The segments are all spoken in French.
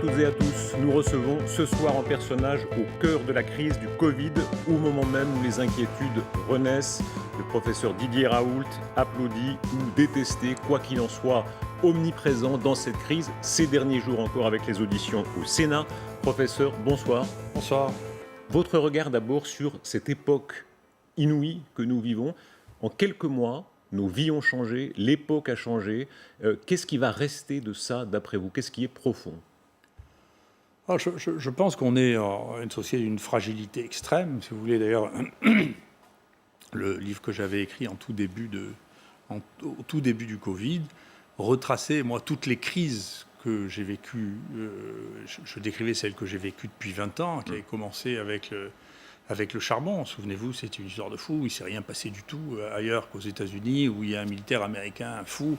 toutes et à tous. Nous recevons ce soir un personnage au cœur de la crise du Covid, au moment même où les inquiétudes renaissent. Le professeur Didier Raoult, applaudi ou détesté, quoi qu'il en soit, omniprésent dans cette crise, ces derniers jours encore avec les auditions au Sénat. Professeur, bonsoir. Bonsoir. Votre regard d'abord sur cette époque inouïe que nous vivons. En quelques mois, nos vies ont changé, l'époque a changé. Qu'est-ce qui va rester de ça, d'après vous? Qu'est-ce qui est profond? Je pense qu'on est en une société d'une fragilité extrême. Si vous voulez, d'ailleurs, le livre que j'avais écrit au tout début du Covid retraçait, moi, toutes les crises que j'ai vécues. Je décrivais celles que j'ai vécues depuis 20 ans, qui avaient commencé avec le charbon. Souvenez-vous, c'est une histoire de fou. Il ne s'est rien passé du tout ailleurs qu'aux États-Unis, où il y a un militaire américain fou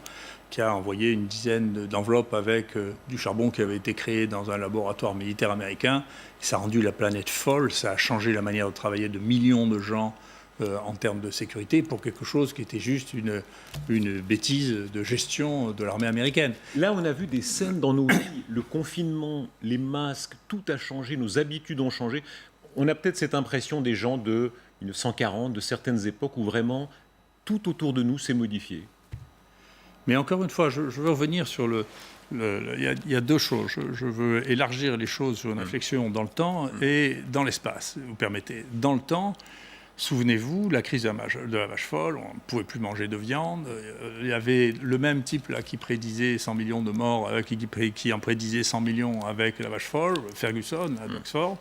qui a envoyé une dizaine d'enveloppes avec du charbon qui avait été créé dans un laboratoire militaire américain. Ça a rendu la planète folle, ça a changé la manière de travailler de millions de gens en termes de sécurité pour quelque chose qui était juste une bêtise de gestion de l'armée américaine. Là, on a vu des scènes dans nos vies. Le confinement, les masques, tout a changé, nos habitudes ont changé. On a peut-être cette impression des gens de 1940, de certaines époques où vraiment tout autour de nous s'est modifié. Mais encore une fois, je veux revenir sur il y a deux choses. Je veux élargir les choses sur une réflexion dans le temps et dans l'espace, vous permettez. Dans le temps, souvenez-vous, la crise de la vache folle, on ne pouvait plus manger de viande. Il y avait le même type là, qui prédisait 100 millions de morts, qui en prédisait 100 millions avec la vache folle, Ferguson à Oxford.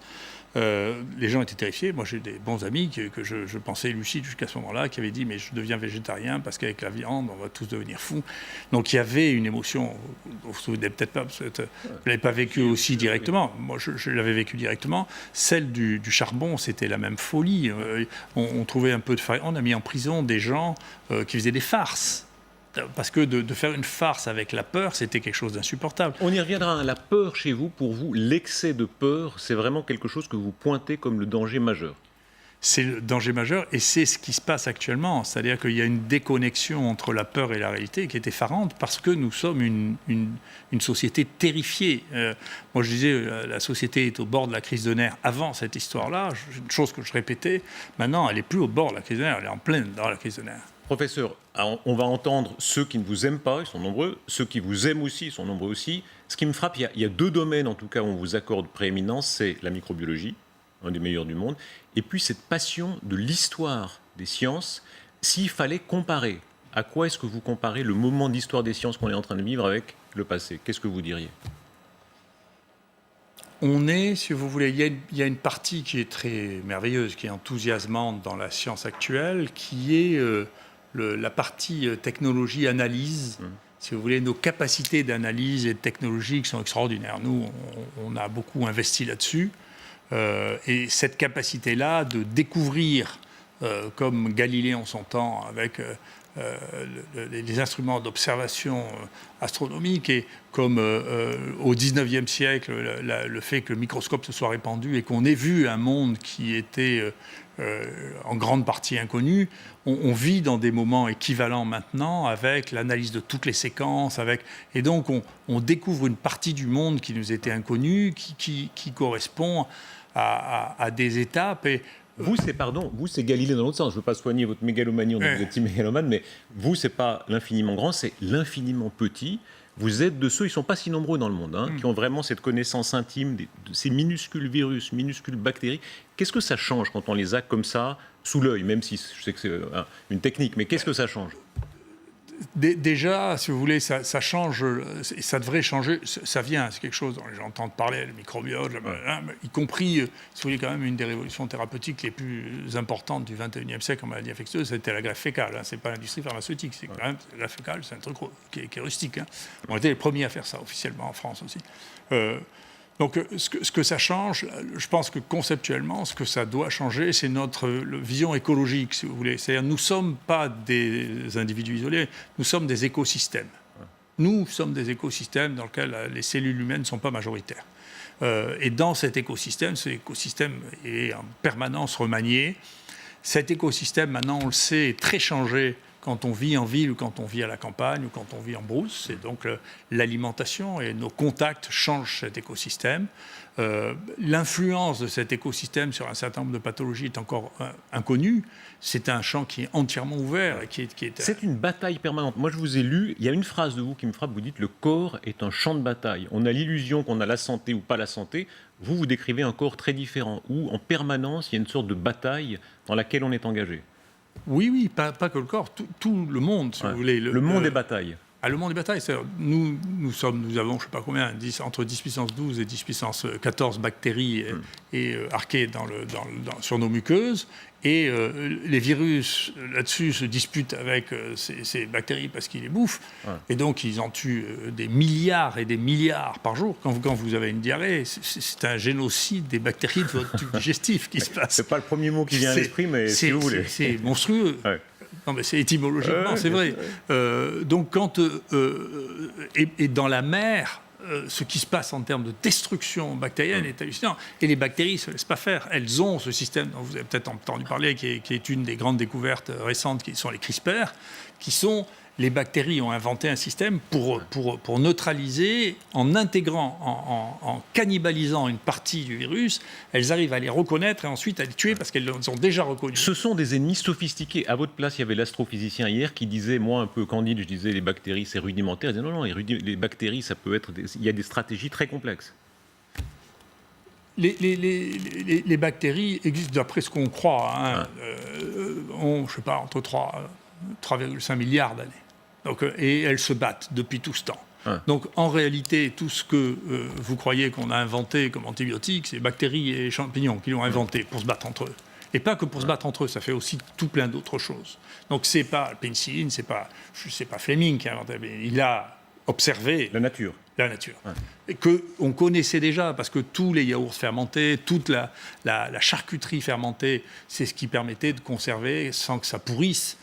Les gens étaient terrifiés. Moi, j'ai des bons amis que je pensais lucides jusqu'à ce moment-là, qui avaient dit « mais je deviens végétarien parce qu'avec la viande, on va tous devenir fous ». Donc, il y avait une émotion, vous vous souvenez peut-être pas, parce que vous ne l'avez pas vécu aussi directement. Moi, je l'avais vécu directement. Celle du charbon, c'était la même folie. On trouvait un peu de faille. On a mis en prison des gens qui faisaient des farces. Parce que de faire une farce avec la peur, c'était quelque chose d'insupportable. On y reviendra. La peur chez vous, pour vous, l'excès de peur, c'est vraiment quelque chose que vous pointez comme le danger majeur. C'est le danger majeur et c'est ce qui se passe actuellement. C'est-à-dire qu'il y a une déconnexion entre la peur et la réalité qui est effarante parce que nous sommes une société terrifiée. Moi, je disais, la société est au bord de la crise de nerfs avant cette histoire-là. Une chose que je répétais, maintenant, elle n'est plus au bord de la crise de nerfs, elle est en pleine dans la crise de nerfs. Professeur, on va entendre ceux qui ne vous aiment pas, ils sont nombreux, ceux qui vous aiment aussi, ils sont nombreux aussi. Ce qui me frappe, il y a deux domaines en tout cas où on vous accorde prééminence, c'est la microbiologie, un des meilleurs du monde, et puis cette passion de l'histoire des sciences. S'il fallait comparer, à quoi est-ce que vous comparez le moment d'histoire des sciences qu'on est en train de vivre avec le passé? Qu'est-ce que vous diriez? On est, si vous voulez, il y a une partie qui est très merveilleuse, qui est enthousiasmante dans la science actuelle, qui est la partie technologie-analyse. Si vous voulez, nos capacités d'analyse et de technologie qui sont extraordinaires. Nous, on a beaucoup investi là-dessus. Et cette capacité-là de découvrir, comme Galilée en son temps, avec les instruments d'observation astronomique, et comme au XIXe siècle, le fait que le microscope se soit répandu et qu'on ait vu un monde qui était en grande partie inconnu, on vit dans des moments équivalents maintenant avec l'analyse de toutes les séquences, et donc on découvre une partie du monde qui nous était inconnue, qui correspond à des étapes. Et vous, c'est Galilée dans l'autre sens. Je ne veux pas soigner votre mégalomanie, on est des petits mégalomanes, mais vous, c'est pas l'infiniment grand, c'est l'infiniment petit. Vous êtes de ceux, ils ne sont pas si nombreux dans le monde, qui ont vraiment cette connaissance intime de ces minuscules virus, minuscules bactéries. Qu'est-ce que ça change quand on les a comme ça, sous l'œil, même si je sais que c'est une technique, mais qu'est-ce que ça change ? Déjà, si vous voulez, ça change, et ça devrait changer, ça vient, c'est quelque chose dont les gens entendent parler, le microbiote, y compris, si vous voulez, quand même, une des révolutions thérapeutiques les plus importantes du XXIe siècle en maladie infectieuse, c'était la greffe fécale. C'est pas l'industrie pharmaceutique, c'est quand même, la greffe fécale, c'est un truc qui est rustique. On était les premiers à faire ça, officiellement, en France aussi. Donc, ce que ça change, je pense que conceptuellement, ce que ça doit changer, c'est notre vision écologique, si vous voulez. C'est-à-dire, nous ne sommes pas des individus isolés, nous sommes des écosystèmes. Nous sommes des écosystèmes dans lesquels les cellules humaines ne sont pas majoritaires. Et dans cet écosystème est en permanence remanié. Cet écosystème, maintenant, on le sait, est très changé quand on vit en ville ou quand on vit à la campagne ou quand on vit en brousse. C'est donc l'alimentation et nos contacts changent cet écosystème. L'influence de cet écosystème sur un certain nombre de pathologies est encore inconnue. C'est un champ qui est entièrement ouvert. Et qui est... C'est une bataille permanente. Moi, je vous ai lu, il y a une phrase de vous qui me frappe, vous dites « le corps est un champ de bataille ». On a l'illusion qu'on a la santé ou pas la santé. Vous décrivez un corps très différent, où en permanence, il y a une sorte de bataille dans laquelle on est engagé. Oui, pas que le corps, tout le monde, si vous voulez. Le monde est bataille. Le monde est bataille. Nous avons, je ne sais pas combien, entre 10 puissance 12 et 10 puissance 14 bactéries archées sur nos muqueuses. Et les virus, là-dessus, se disputent avec ces bactéries parce qu'ils les bouffent. Ouais. Et donc, ils en tuent des milliards et des milliards par jour. Quand vous avez une diarrhée, c'est un génocide des bactéries de votre tube digestif qui se passe. C'est pas le premier mot qui vient à l'esprit, mais si vous voulez. C'est monstrueux. Ouais. Non, mais c'est étymologiquement, c'est vrai. Donc, et dans la mer, ce qui se passe en termes de destruction bactérienne est hallucinant. Et les bactéries ne se laissent pas faire. Elles ont ce système dont vous avez peut-être entendu parler, qui est une des grandes découvertes récentes, qui sont les CRISPR, qui sont... Les bactéries ont inventé un système pour neutraliser, en intégrant, en cannibalisant une partie du virus, elles arrivent à les reconnaître et ensuite à les tuer parce qu'elles les ont déjà reconnus. Ce sont des ennemis sophistiqués. À votre place, il y avait l'astrophysicien hier qui disait, moi un peu candide, je disais les bactéries c'est rudimentaire. Il disait non, les bactéries, ça peut être... Il y a des stratégies très complexes. Les bactéries existent d'après ce qu'on croit, ont, je ne sais pas, entre 3,5 milliards d'années. Donc, et elles se battent depuis tout ce temps. Donc en réalité, tout ce que vous croyez qu'on a inventé comme antibiotiques, c'est bactéries et champignons qui l'ont inventé pour se battre entre eux. Et pas que pour se battre entre eux, ça fait aussi tout plein d'autres choses. Donc c'est pas la pénicilline, c'est pas Fleming qui a inventé, mais il a observé la nature. Et qu'on connaissait déjà, parce que tous les yaourts fermentés, toute la charcuterie fermentée, c'est ce qui permettait de conserver sans que ça pourrisse,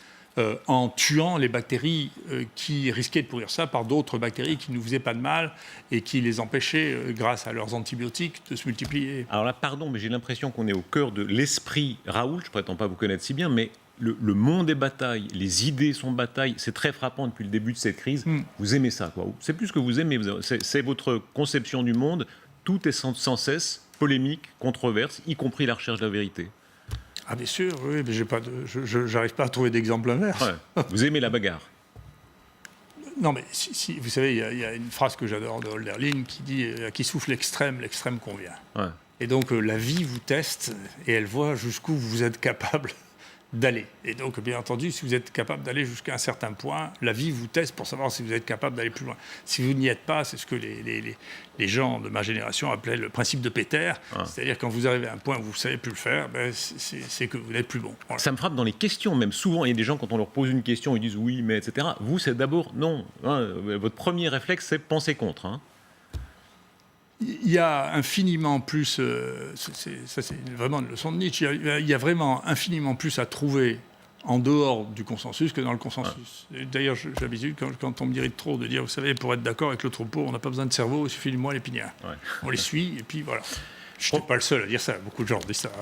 en tuant les bactéries qui risquaient de pourrir ça par d'autres bactéries qui ne nous faisaient pas de mal et qui les empêchaient, grâce à leurs antibiotiques, de se multiplier. Alors là, pardon, mais j'ai l'impression qu'on est au cœur de l'esprit Raoul, je ne prétends pas vous connaître si bien, mais le monde est bataille, les idées sont bataille, c'est très frappant depuis le début de cette crise. Vous aimez ça, quoi. C'est plus ce que vous aimez, c'est votre conception du monde, tout est sans cesse polémique, controverse, y compris la recherche de la vérité. Ah bien sûr, oui, mais j'arrive pas à trouver d'exemple inverse. Ouais. Vous aimez la bagarre? Non, mais vous savez, il y a une phrase que j'adore de Hölderlin qui dit « qui souffle l'extrême convient ». Ouais. Et donc la vie vous teste et elle voit jusqu'où vous êtes capable d'aller. Et donc, bien entendu, si vous êtes capable d'aller jusqu'à un certain point, la vie vous teste pour savoir si vous êtes capable d'aller plus loin. Si vous n'y êtes pas, c'est ce que les gens de ma génération appelaient le principe de Péter. C'est-à-dire, quand vous arrivez à un point où vous ne savez plus le faire, c'est que vous n'êtes plus bon. Voilà. Ça me frappe dans les questions, même souvent, il y a des gens, quand on leur pose une question, ils disent oui, mais, etc. Vous, c'est d'abord non. Votre premier réflexe, c'est penser contre. Il y a infiniment plus, ça c'est vraiment une leçon de Nietzsche, il y a vraiment infiniment plus à trouver en dehors du consensus que dans le consensus. D'ailleurs, j'ai l'habitude, quand on me dirige trop, de dire, vous savez, pour être d'accord avec le troupeau, on n'a pas besoin de cerveau, il suffit du moelle épinière. On les suit, et puis voilà. Je ne suis pas le seul à dire ça, beaucoup de gens disent ça.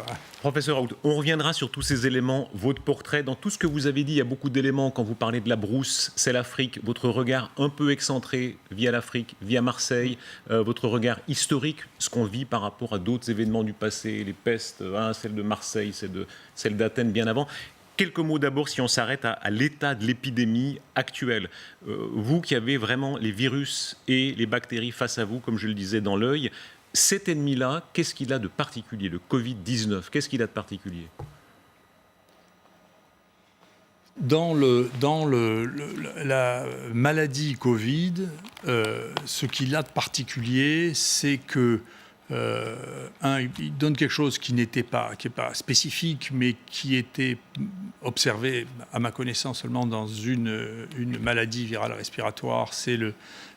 Professeur Raoult, on reviendra sur tous ces éléments, votre portrait. Dans tout ce que vous avez dit, il y a beaucoup d'éléments. Quand vous parlez de la brousse, c'est l'Afrique, votre regard un peu excentré via l'Afrique, via Marseille, votre regard historique, ce qu'on vit par rapport à d'autres événements du passé, les pestes, celle de Marseille, celle d'Athènes bien avant. Quelques mots d'abord, si on s'arrête à l'état de l'épidémie actuelle. Vous qui avez vraiment les virus et les bactéries face à vous, comme je le disais, dans l'œil, cet ennemi-là, qu'est-ce qu'il a de particulier, le Covid-19 ? Qu'est-ce qu'il a de particulier ? Dans la maladie Covid, ce qu'il a de particulier, c'est que il donne quelque chose qui n'est pas spécifique, mais qui était observé, à ma connaissance, seulement dans une maladie virale respiratoire, c'est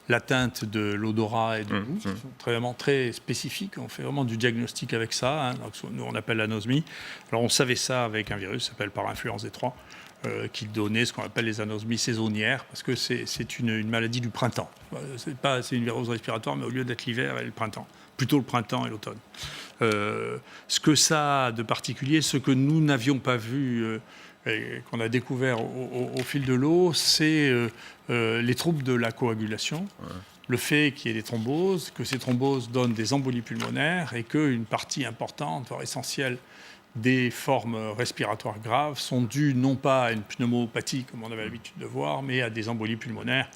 l'atteinte de l'odorat et du goût, qui sont vraiment très spécifiques. On fait vraiment du diagnostic avec ça. Donc nous, on appelle l'anosmie. Alors, on savait ça avec un virus qui s'appelle parainfluenza 3. qui donnait ce qu'on appelle les anosmies saisonnières, parce que c'est une maladie du printemps. C'est une virose respiratoire, mais au lieu d'être l'hiver, elle est le printemps. Plutôt le printemps et l'automne. Ce que ça a de particulier, ce que nous n'avions pas vu et qu'on a découvert au fil de l'eau, c'est les troubles de la coagulation. Ouais. Le fait qu'il y ait des thromboses, que ces thromboses donnent des embolies pulmonaires et qu'une partie importante, voire essentielle, des formes respiratoires graves sont dues non pas à une pneumopathie, comme on avait l'habitude de voir, mais à des embolies pulmonaires.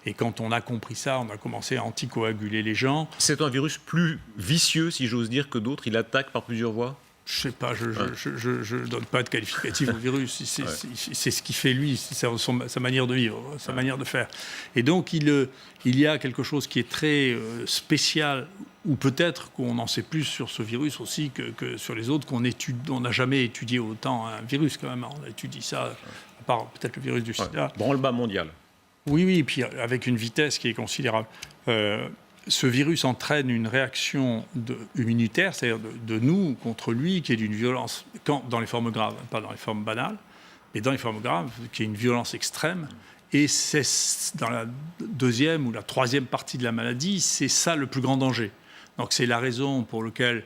Et quand on a compris ça, on a commencé à anticoaguler les gens. C'est un virus plus vicieux, si j'ose dire, que d'autres. Il attaque par plusieurs voies. Je sais pas, je ne donne pas de qualificatif au virus. C'est ce qui fait lui, c'est sa manière de vivre, sa manière de faire. Et donc il y a quelque chose qui est très spécial, ou peut-être qu'on en sait plus sur ce virus aussi que sur les autres, on n'a jamais étudié autant un virus quand même. On a étudié ça, à part peut-être le virus du sida. Branle-bas mondial. Oui, et puis avec une vitesse qui est considérable. Ce virus entraîne une réaction immunitaire, c'est-à-dire de nous contre lui, qui est d'une violence, dans les formes graves, pas dans les formes banales, mais dans les formes graves, qui est une violence extrême. Et c'est dans la deuxième ou la troisième partie de la maladie, c'est ça le plus grand danger. Donc c'est la raison pour laquelle,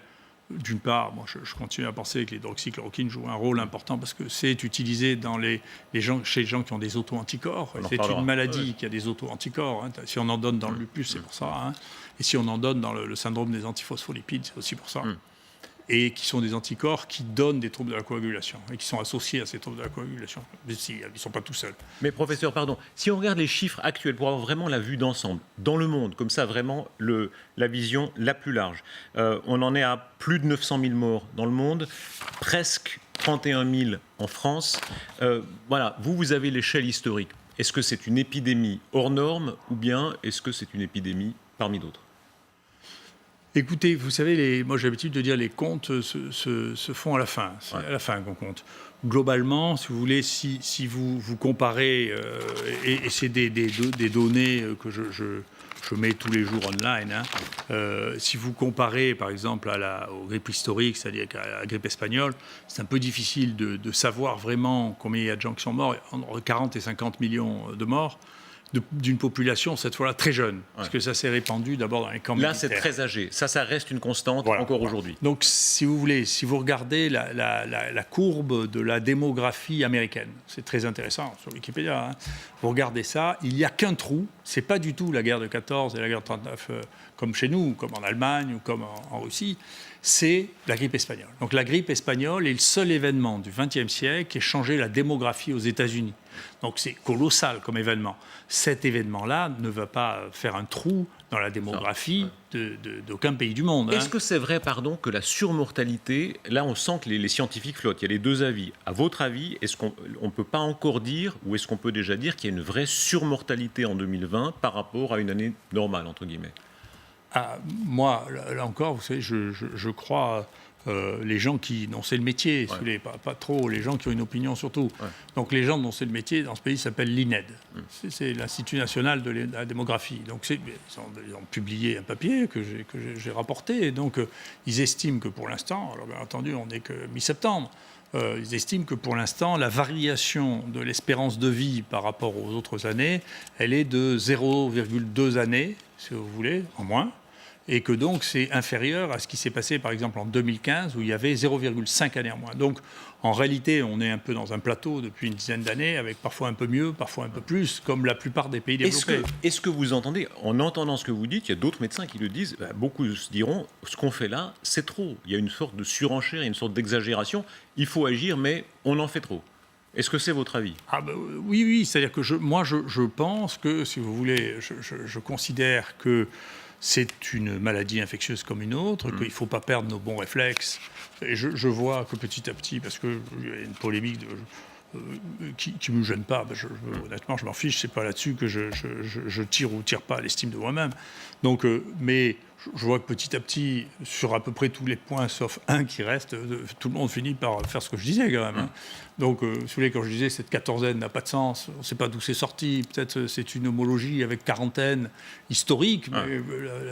d'une part, moi je continue à penser que l'hydroxychloroquine joue un rôle important parce que c'est utilisé dans chez les gens qui ont des auto-anticorps. C'est une maladie qui a des auto-anticorps. Hein. Si on en donne dans le lupus, c'est pour ça. Hein. Et si on en donne dans le syndrome des antiphospholipides, c'est aussi pour ça. Et qui sont des anticorps qui donnent des troubles de la coagulation et qui sont associés à ces troubles de la coagulation. Mais ils ne sont pas tout seuls. Mais professeur, pardon, si on regarde les chiffres actuels pour avoir vraiment la vue d'ensemble, dans le monde, comme ça vraiment la vision la plus large, on en est à plus de 900 000 morts dans le monde, presque 31 000 en France. Voilà, vous avez l'échelle historique. Est-ce que c'est une épidémie hors norme ou bien est-ce que c'est une épidémie parmi d'autres ? Écoutez, vous savez, moi j'ai l'habitude de dire les comptes se font à la fin. C'est à la fin qu'on compte. Globalement, si vous voulez, si vous comparez, et c'est des données que je mets tous les jours online, hein, si vous comparez par exemple aux grippes historiques, c'est-à-dire à la grippe espagnole, c'est un peu difficile de savoir vraiment combien il y a de gens qui sont morts, entre 40 et 50 millions de morts. D'une population, cette fois-là, très jeune. Parce que ça s'est répandu d'abord dans les camps militaires. Là, c'est très âgé. Ça reste une constante encore aujourd'hui. Donc, si vous voulez, si vous regardez la courbe de la démographie américaine, c'est très intéressant sur Wikipédia, hein, vous regardez ça, il n'y a qu'un trou. C'est pas du tout la guerre de 14 et la guerre de 39 comme chez nous, comme en Allemagne ou comme en Russie. C'est la grippe espagnole. Donc, la grippe espagnole est le seul événement du XXe siècle qui a changé la démographie aux États-Unis. Donc c'est colossal comme événement. Cet événement-là ne va pas faire un trou dans la démographie d'aucun pays du monde. Est-ce que c'est vrai, que la surmortalité, là on sent que les scientifiques flottent, il y a les deux avis. À votre avis, est-ce qu'on ne peut pas encore dire, ou est-ce qu'on peut déjà dire qu'il y a une vraie surmortalité en 2020 par rapport à une année normale, entre guillemets ? Moi, là encore, vous savez, je crois... les gens dont c'est le métier, pas trop, les gens qui ont une opinion surtout. Ouais. Donc les gens dont c'est le métier dans ce pays s'appelle l'INED. C'est l'Institut national de la démographie. Donc ils ont publié un papier que j'ai rapporté. Et donc ils estiment que pour l'instant, alors bien entendu on n'est que mi-septembre, ils estiment que pour l'instant la variation de l'espérance de vie par rapport aux autres années, elle est de 0,2 années, si vous voulez, en moins. Et que donc c'est inférieur à ce qui s'est passé par exemple en 2015 où il y avait 0,5 années en moins. Donc en réalité on est un peu dans un plateau depuis une dizaine d'années avec parfois un peu mieux, parfois un peu plus, comme la plupart des pays développés. Est-ce que vous entendez, en entendant ce que vous dites, il y a d'autres médecins qui le disent, beaucoup se diront, ce qu'on fait là, c'est trop. Il y a une sorte de surenchère, une sorte d'exagération. Il faut agir, mais on en fait trop. Est-ce que c'est votre avis ? Oui, c'est-à-dire que moi je pense que, si vous voulez, je considère que c'est une maladie infectieuse comme une autre, qu'il ne faut pas perdre nos bons réflexes. Et je vois que petit à petit, parce qu'il y a une polémique qui ne me gêne pas, honnêtement, je m'en fiche, ce n'est pas là-dessus que je tire ou tire pas à l'estime de moi-même. Donc, mais je vois que petit à petit, sur à peu près tous les points, sauf un qui reste, tout le monde finit par faire ce que je disais quand même. Hein. Donc, si vous voulez, quand je disais cette quatorzaine n'a pas de sens, on ne sait pas d'où c'est sorti, peut-être c'est une homologie avec quarantaine historique, mais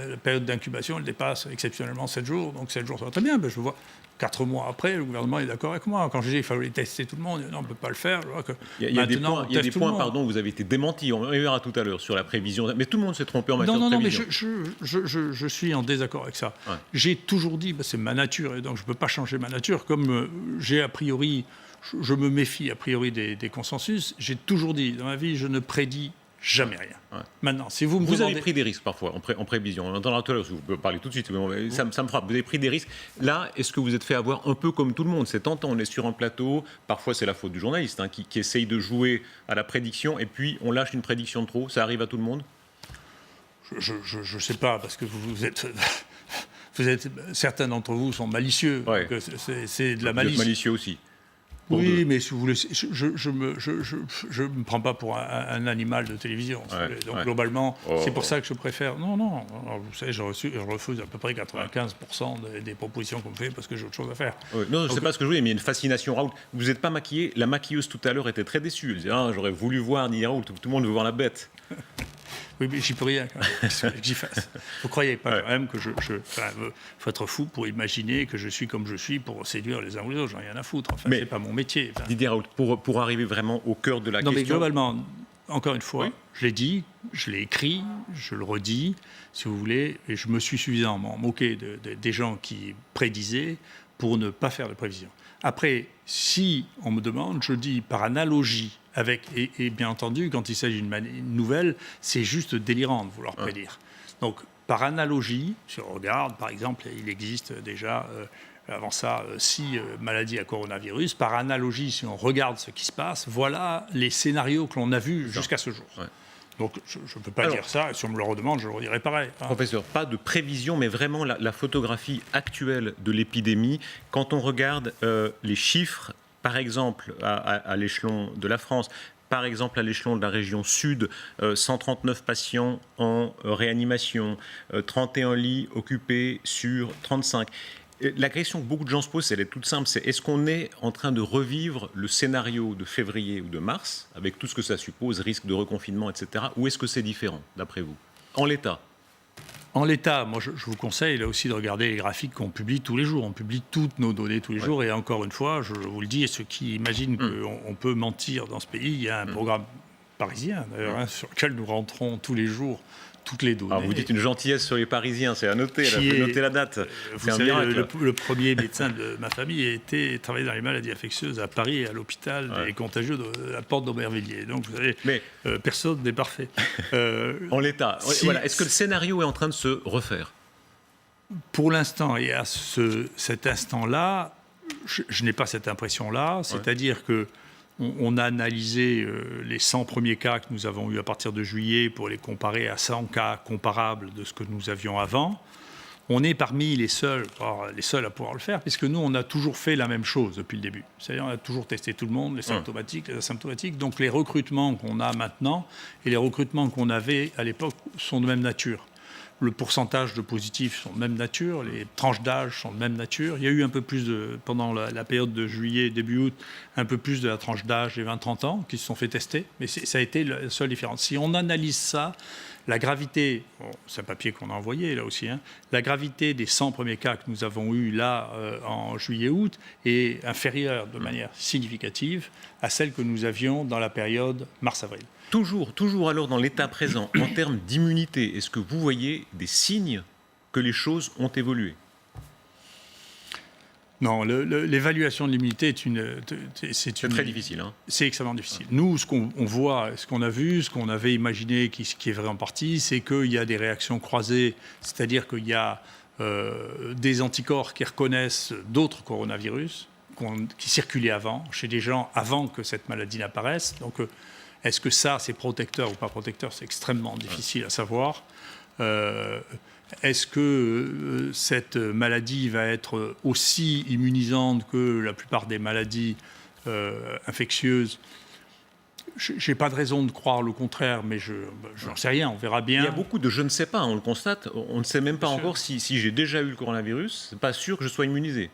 la période d'incubation, elle dépasse exceptionnellement 7 jours, donc 7 jours ça va très bien. Ben, je vois 4 mois après, le gouvernement est d'accord avec moi. Quand je dis qu'il fallait tester tout le monde, non, on ne peut pas le faire. Je vois que il y a des points, pardon, où vous avez été démenti, on verra tout à l'heure, sur la prévision. Mais tout le monde s'est trompé en matière de prévision. Non, mais je suis en désaccord avec ça. Ouais. J'ai toujours dit, c'est ma nature, et donc je ne peux pas changer ma nature, comme j'ai a priori, je me méfie a priori des consensus, j'ai toujours dit, dans ma vie, je ne prédis jamais rien. Ouais. Maintenant, si vous me demandez... avez pris des risques parfois en prévision. On entendra tout à l'heure, vous pouvez parler tout de suite, mais ça me frappe. Vous avez pris des risques. Là, est-ce que vous êtes fait avoir un peu comme tout le monde? C'est tentant, on est sur un plateau, parfois c'est la faute du journaliste qui essaye de jouer à la prédiction, et puis on lâche une prédiction de trop. Ça arrive à tout le monde? Je ne sais pas, parce que vous êtes... certains d'entre vous sont malicieux. Ouais. C'est de la malice. Vous êtes malicieux aussi. Oui, mais si vous voulez, je me prends pas pour un animal de télévision. Ouais, donc globalement, c'est pour ça que je préfère. Non. Alors, vous savez, je refuse à peu près 95% des propositions qu'on me fait parce que j'ai autre chose à faire. Ouais. Non, je sais pas ce que je voulais, mais il y a une fascination Raoult. Vous n'êtes pas maquillé. La maquilleuse tout à l'heure était très déçue. Elle disait j'aurais voulu voir Didier Raoult. Tout le monde veut voir la bête. Oui, mais j'y peux rien quand même. Qu'est-ce que j'y fasse? Vous croyez pas quand même que faut être fou pour imaginer que je suis comme je suis pour séduire les uns ou les autres. J'en ai rien à foutre. Enfin, c'est pas mon métier. Enfin. Didier Raoult, pour arriver vraiment au cœur de la question. Non, mais globalement, encore une fois, je l'ai dit, je l'ai écrit, je le redis, si vous voulez, et je me suis suffisamment moqué des gens qui prédisaient pour ne pas faire de prévision. Après, si on me demande, je dis par analogie avec, et bien entendu, quand il s'agit d'une nouvelle, c'est juste délirant de vouloir prédire. Donc, par analogie, si on regarde, par exemple, il existe déjà, avant ça, 6 maladies à coronavirus. Par analogie, si on regarde ce qui se passe, voilà les scénarios que l'on a vus jusqu'à ce jour. Ouais. Donc, je ne peux pas dire ça, et si on me le redemande, je le redirai pareil. Hein. Professeur, pas de prévision, mais vraiment la photographie actuelle de l'épidémie. Quand on regarde les chiffres, par exemple, à l'échelon de la France, par exemple à l'échelon de la région sud, 139 patients en réanimation, 31 lits occupés sur 35. La question que beaucoup de gens se posent, elle est toute simple, c'est est-ce qu'on est en train de revivre le scénario de février ou de mars, avec tout ce que ça suppose, risque de reconfinement, etc., ou est-ce que c'est différent, d'après vous, en l'état? En l'état, moi je vous conseille là aussi de regarder les graphiques qu'on publie tous les jours. On publie toutes nos données tous les jours, et encore une fois, je vous le dis, et ceux qui imaginent qu'on peut mentir dans ce pays, il y a un programme parisien d'ailleurs, sur lequel nous rentrons tous les jours toutes les données. Alors vous dites une gentillesse sur les Parisiens, c'est à noter, notez la date. Vous savez, le premier médecin de ma famille a travaillé dans les maladies infectieuses à Paris, à l'hôpital des contagieux de la Porte d'Aubervilliers. Donc vous savez, personne n'est parfait. En l'état, voilà. Est-ce que le scénario est en train de se refaire? Pour l'instant, et à cet instant-là, je n'ai pas cette impression-là, c'est-à-dire que on a analysé les 100 premiers cas que nous avons eus à partir de juillet pour les comparer à 100 cas comparables de ce que nous avions avant. On est parmi les seuls à pouvoir le faire, puisque nous, on a toujours fait la même chose depuis le début. C'est-à-dire, on a toujours testé tout le monde, les symptomatiques, les asymptomatiques. Donc, les recrutements qu'on a maintenant et les recrutements qu'on avait à l'époque sont de même nature. Le pourcentage de positifs sont de même nature, les tranches d'âge sont de même nature. Il y a eu un peu plus, pendant la période de juillet, début août, un peu plus de la tranche d'âge des 20-30 ans qui se sont fait tester, mais ça a été la seule différence. Si on analyse ça, la gravité, c'est un papier qu'on a envoyé là aussi, la gravité des 100 premiers cas que nous avons eus là en juillet-août est inférieure de manière significative à celle que nous avions dans la période mars-avril. Toujours alors dans l'état présent, en termes d'immunité, est-ce que vous voyez des signes que les choses ont évolué? Non, l'évaluation de l'immunité c'est très difficile. Hein. C'est extrêmement difficile. Nous, ce qu'on voit, ce qu'on a vu, ce qu'on avait imaginé, qui est vrai en partie, c'est qu'il y a des réactions croisées, c'est-à-dire qu'il y a des anticorps qui reconnaissent d'autres coronavirus qui circulaient avant, chez des gens avant que cette maladie n'apparaisse. Donc, est-ce que ça, c'est protecteur ou pas protecteur? C'est extrêmement difficile à savoir. Est-ce que cette maladie va être aussi immunisante que la plupart des maladies infectieuses? Je n'ai pas de raison de croire le contraire, mais je n'en sais rien, on verra bien. Il y a beaucoup de je ne sais pas, on le constate. On ne sait même pas Bien encore si j'ai déjà eu le coronavirus. C'est pas sûr que je sois immunisé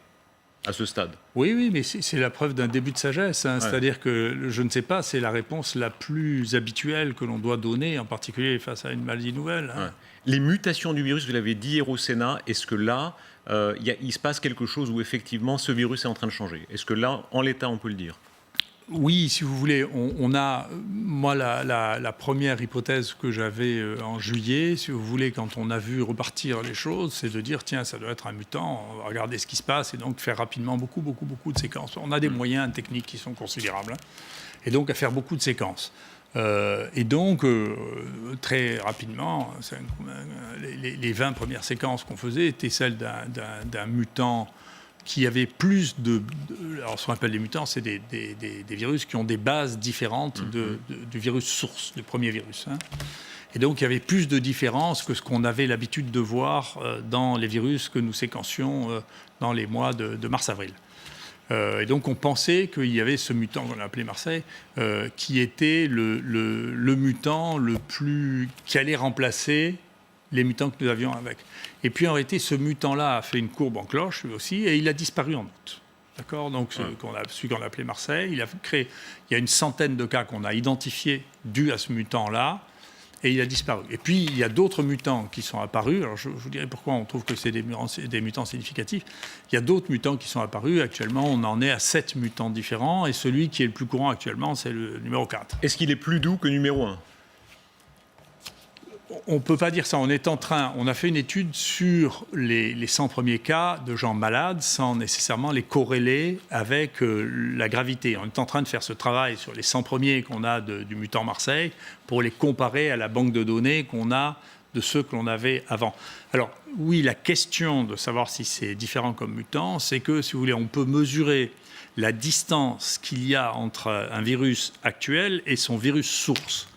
à ce stade. Oui, mais c'est la preuve d'un début de sagesse. Ouais. C'est-à-dire que le je ne sais pas, c'est la réponse la plus habituelle que l'on doit donner, en particulier face à une maladie nouvelle. Ouais. Les mutations du virus, vous l'avez dit hier au Sénat, est-ce que là, il se passe quelque chose où effectivement ce virus est en train de changer? Est-ce que là, en l'état, on peut le dire? Oui, si vous voulez, on a, moi, la première hypothèse que j'avais en juillet, si vous voulez, quand on a vu repartir les choses, c'est de dire, tiens, ça doit être un mutant, on va regarder ce qui se passe et donc faire rapidement beaucoup de séquences. On a des moyens techniques qui sont considérables, et donc à faire beaucoup de séquences. Et donc, très rapidement, les 20 premières séquences qu'on faisait étaient celles d'un mutant qui avait plus alors ce qu'on appelle des mutants, c'est des virus qui ont des bases différentes du virus source, du premier virus. Et donc il y avait plus de différences que ce qu'on avait l'habitude de voir dans les virus que nous séquencions dans les mois de mars-avril. Et donc on pensait qu'il y avait ce mutant qu'on a appelé Marseille, qui était le mutant qui allait remplacer les mutants que nous avions avec. Et puis en réalité, ce mutant-là a fait une courbe en cloche, lui aussi, et il a disparu en août. D'accord ? Donc celui qu'on a appelé Marseille, il y a une centaine de cas qu'on a identifiés dus à ce mutant-là, et il a disparu. Et puis il y a d'autres mutants qui sont apparus. Alors je vous dirai pourquoi on trouve que c'est des mutants significatifs. Il y a d'autres mutants qui sont apparus. Actuellement, on en est à 7 mutants différents, et celui qui est le plus courant actuellement, c'est le numéro 4. Est-ce qu'il est plus doux que numéro 1? On ne peut pas dire ça. On a fait une étude sur les 100 premiers cas de gens malades sans nécessairement les corréler avec la gravité. On est en train de faire ce travail sur les 100 premiers qu'on a du mutant Marseille pour les comparer à la banque de données qu'on a de ceux que l'on avait avant. Alors oui, la question de savoir si c'est différent comme mutant, c'est que, si vous voulez, on peut mesurer la distance qu'il y a entre un virus actuel et son virus source.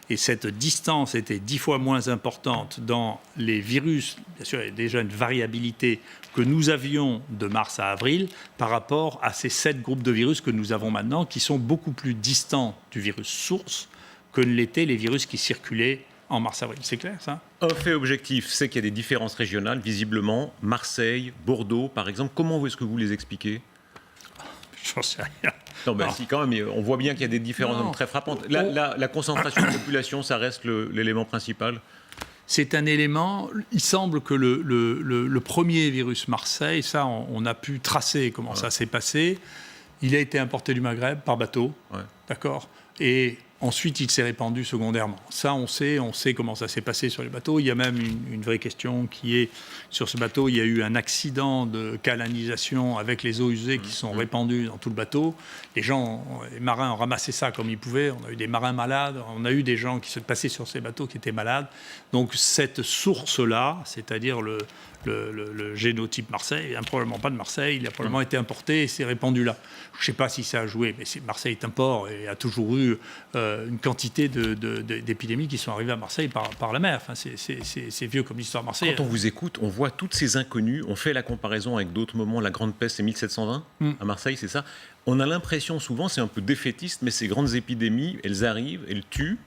Et cette distance était 10 fois moins importante dans les virus. Bien sûr, il y a déjà une variabilité que nous avions de mars à avril par rapport à ces 7 groupes de virus que nous avons maintenant, qui sont beaucoup plus distants du virus source que ne l'étaient les virus qui circulaient en mars-avril. C'est clair, ça? Un fait objectif, c'est qu'il y a des différences régionales, visiblement. Marseille, Bordeaux, par exemple. Comment est-ce que vous les expliquez? J'en sais rien. Non, ben si, quand même, on voit bien qu'il y a des différences très frappantes. La concentration de population, ça reste l'élément principal? C'est un élément. Il semble que le premier virus Marseille, ça, on a pu tracer comment ça s'est passé. Il a été importé du Maghreb par bateau, d'accord. Et ensuite, il s'est répandu secondairement. Ça, on sait comment ça s'est passé sur les bateaux. Il y a même une vraie question qui est, sur ce bateau, il y a eu un accident de calanisation avec les eaux usées qui sont répandues dans tout le bateau. Les marins ont ramassé ça comme ils pouvaient. On a eu des marins malades. On a eu des gens qui se passaient sur ces bateaux qui étaient malades. Donc, cette source-là, c'est-à-dire le génotype Marseille, vient probablement pas de Marseille. Il a probablement été importé et s'est répandu là. Je ne sais pas si ça a joué, mais Marseille est un port et a toujours eu une quantité d'épidémies qui sont arrivées à Marseille par la mer. Enfin, c'est vieux comme l'histoire marseillaise. Quand on vous écoute, on voit toutes ces inconnues. On fait la comparaison avec d'autres moments. La Grande Peste, c'est 1720 à Marseille, c'est ça. On a l'impression souvent, c'est un peu défaitiste, mais ces grandes épidémies, elles arrivent, elles tuent.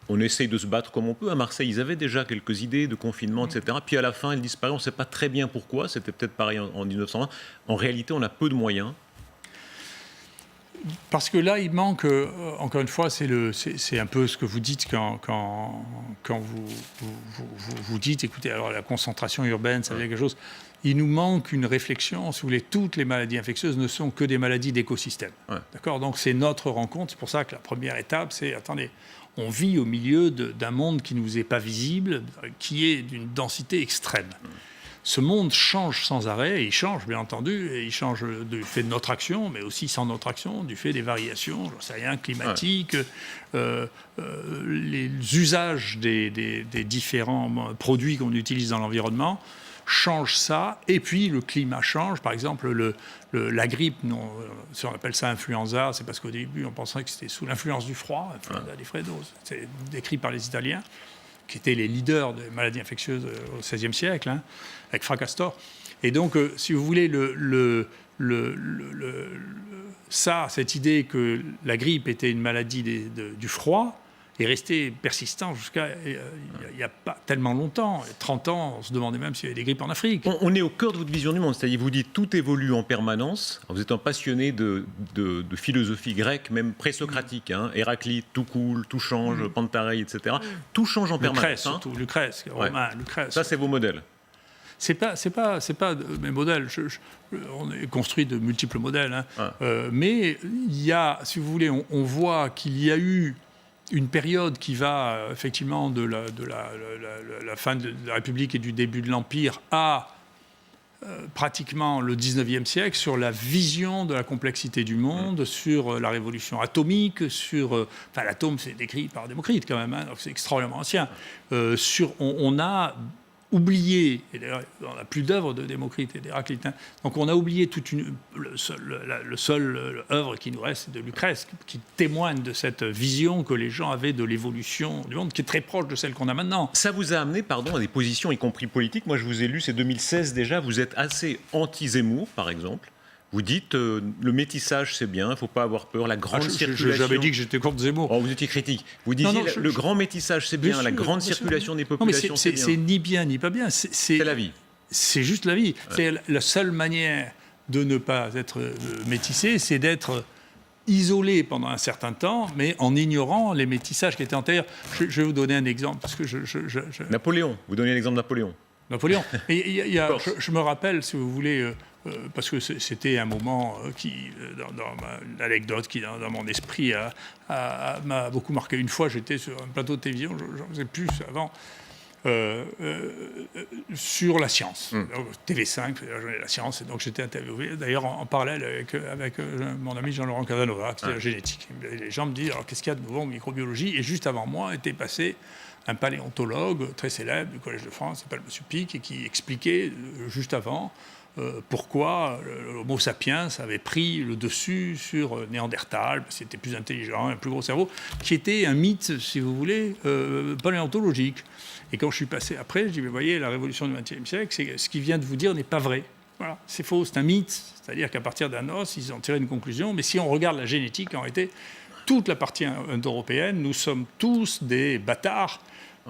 On essaye de se battre comme on peut. À Marseille, ils avaient déjà quelques idées de confinement, etc. Puis à la fin, elles disparaissent. On ne sait pas très bien pourquoi. C'était peut-être pareil en 1920. En réalité, on a peu de moyens. Parce que là, il manque, encore une fois, c'est un peu ce que vous dites quand vous dites, écoutez, alors la concentration urbaine, ça veut dire quelque chose. Il nous manque une réflexion. Si vous voulez, toutes les maladies infectieuses ne sont que des maladies d'écosystème. D'accord ? Donc c'est notre rencontre. C'est pour ça que la première étape, c'est, attendez, on vit au milieu d'un monde qui ne nous est pas visible, qui est d'une densité extrême. Ce monde change sans arrêt, et il change bien entendu, et il change du fait de notre action, mais aussi sans notre action, du fait des variations, j'en sais rien, climatiques, les usages des différents produits qu'on utilise dans l'environnement changent ça, et puis le climat change. Par exemple, la grippe, si on appelle ça influenza, c'est parce qu'au début on pensait que c'était sous l'influence du froid, influenza des Fredos, c'est décrit par les Italiens, qui étaient les leaders des maladies infectieuses au XVIe siècle, avec Fracastor. Et donc, si vous voulez, cette idée que la grippe était une maladie du froid est restée persistante jusqu'à il n'y a pas tellement longtemps. 30 ans, on se demandait même s'il y avait des grippes en Afrique. On est au cœur de votre vision du monde, c'est-à-dire vous dites tout évolue en permanence. Vous êtes un passionné de philosophie grecque, même pré-socratique. Héraclite, tout coule, tout change, Pantarei, etc. Tout change en permanence. Lucrèce, surtout, Lucrèce, Romain, Lucrèce. Ça, c'est vos modèles. C'est pas mes modèles. On est construit de multiples modèles, mais il y a, si vous voulez, on voit qu'il y a eu une période qui va effectivement de la fin de la République et du début de l'Empire à pratiquement le 19e siècle sur la vision de la complexité du monde, sur la révolution atomique, l'atome c'est décrit par Démocrite quand même, donc c'est extraordinairement ancien. On a oublié, et d'ailleurs on n'a plus d'œuvre de Démocrite et d'Héraclite, donc on a oublié le seul œuvre qui nous reste de Lucrèce, qui témoigne de cette vision que les gens avaient de l'évolution du monde, qui est très proche de celle qu'on a maintenant. Ça vous a amené, à des positions, y compris politiques. Moi je vous ai lu, c'est 2016 déjà, vous êtes assez anti-Zemmour, par exemple. Vous dites le métissage c'est bien, il ne faut pas avoir peur, la grande circulation... Je n'ai jamais dit que j'étais contre Zemmour. Oh, vous étiez critique. Vous disiez le grand métissage c'est bien, la grande circulation des populations c'est bien. C'est ni bien ni pas bien. C'est la vie. C'est juste la vie. Ouais. C'est la seule manière de ne pas être métissé, c'est d'être isolé pendant un certain temps, mais en ignorant les métissages qui étaient antérieurs. Je vais vous donner un exemple. Parce que Napoléon, vous donnez l'exemple de Napoléon. Je me rappelle, si vous voulez... parce que c'était un moment qui, dans l'anecdote qui, dans mon esprit, m'a beaucoup marqué. Une fois, j'étais sur un plateau de télévision, j'en faisais plus avant, sur la science. TV5, la science, et donc j'étais interviewé, d'ailleurs en parallèle avec mon ami Jean-Laurent Casanova, qui était la génétique. Les gens me disent, alors qu'est-ce qu'il y a de nouveau en microbiologie ? Et juste avant moi était passé un paléontologue très célèbre du Collège de France, qui s'appelle M. Pic, et qui expliquait juste avant pourquoi l'Homo sapiens avait pris le dessus sur Néandertal, parce qu'il était plus intelligent, un plus gros cerveau, qui était un mythe, si vous voulez, paléontologique. Et quand je suis passé après, je dis, mais voyez, la révolution du XXe siècle, ce qu'il vient de vous dire n'est pas vrai. Voilà, c'est faux, c'est un mythe. C'est-à-dire qu'à partir d'un os, ils ont tiré une conclusion. Mais si on regarde la génétique, en réalité, toute la partie indo-européenne, nous sommes tous des bâtards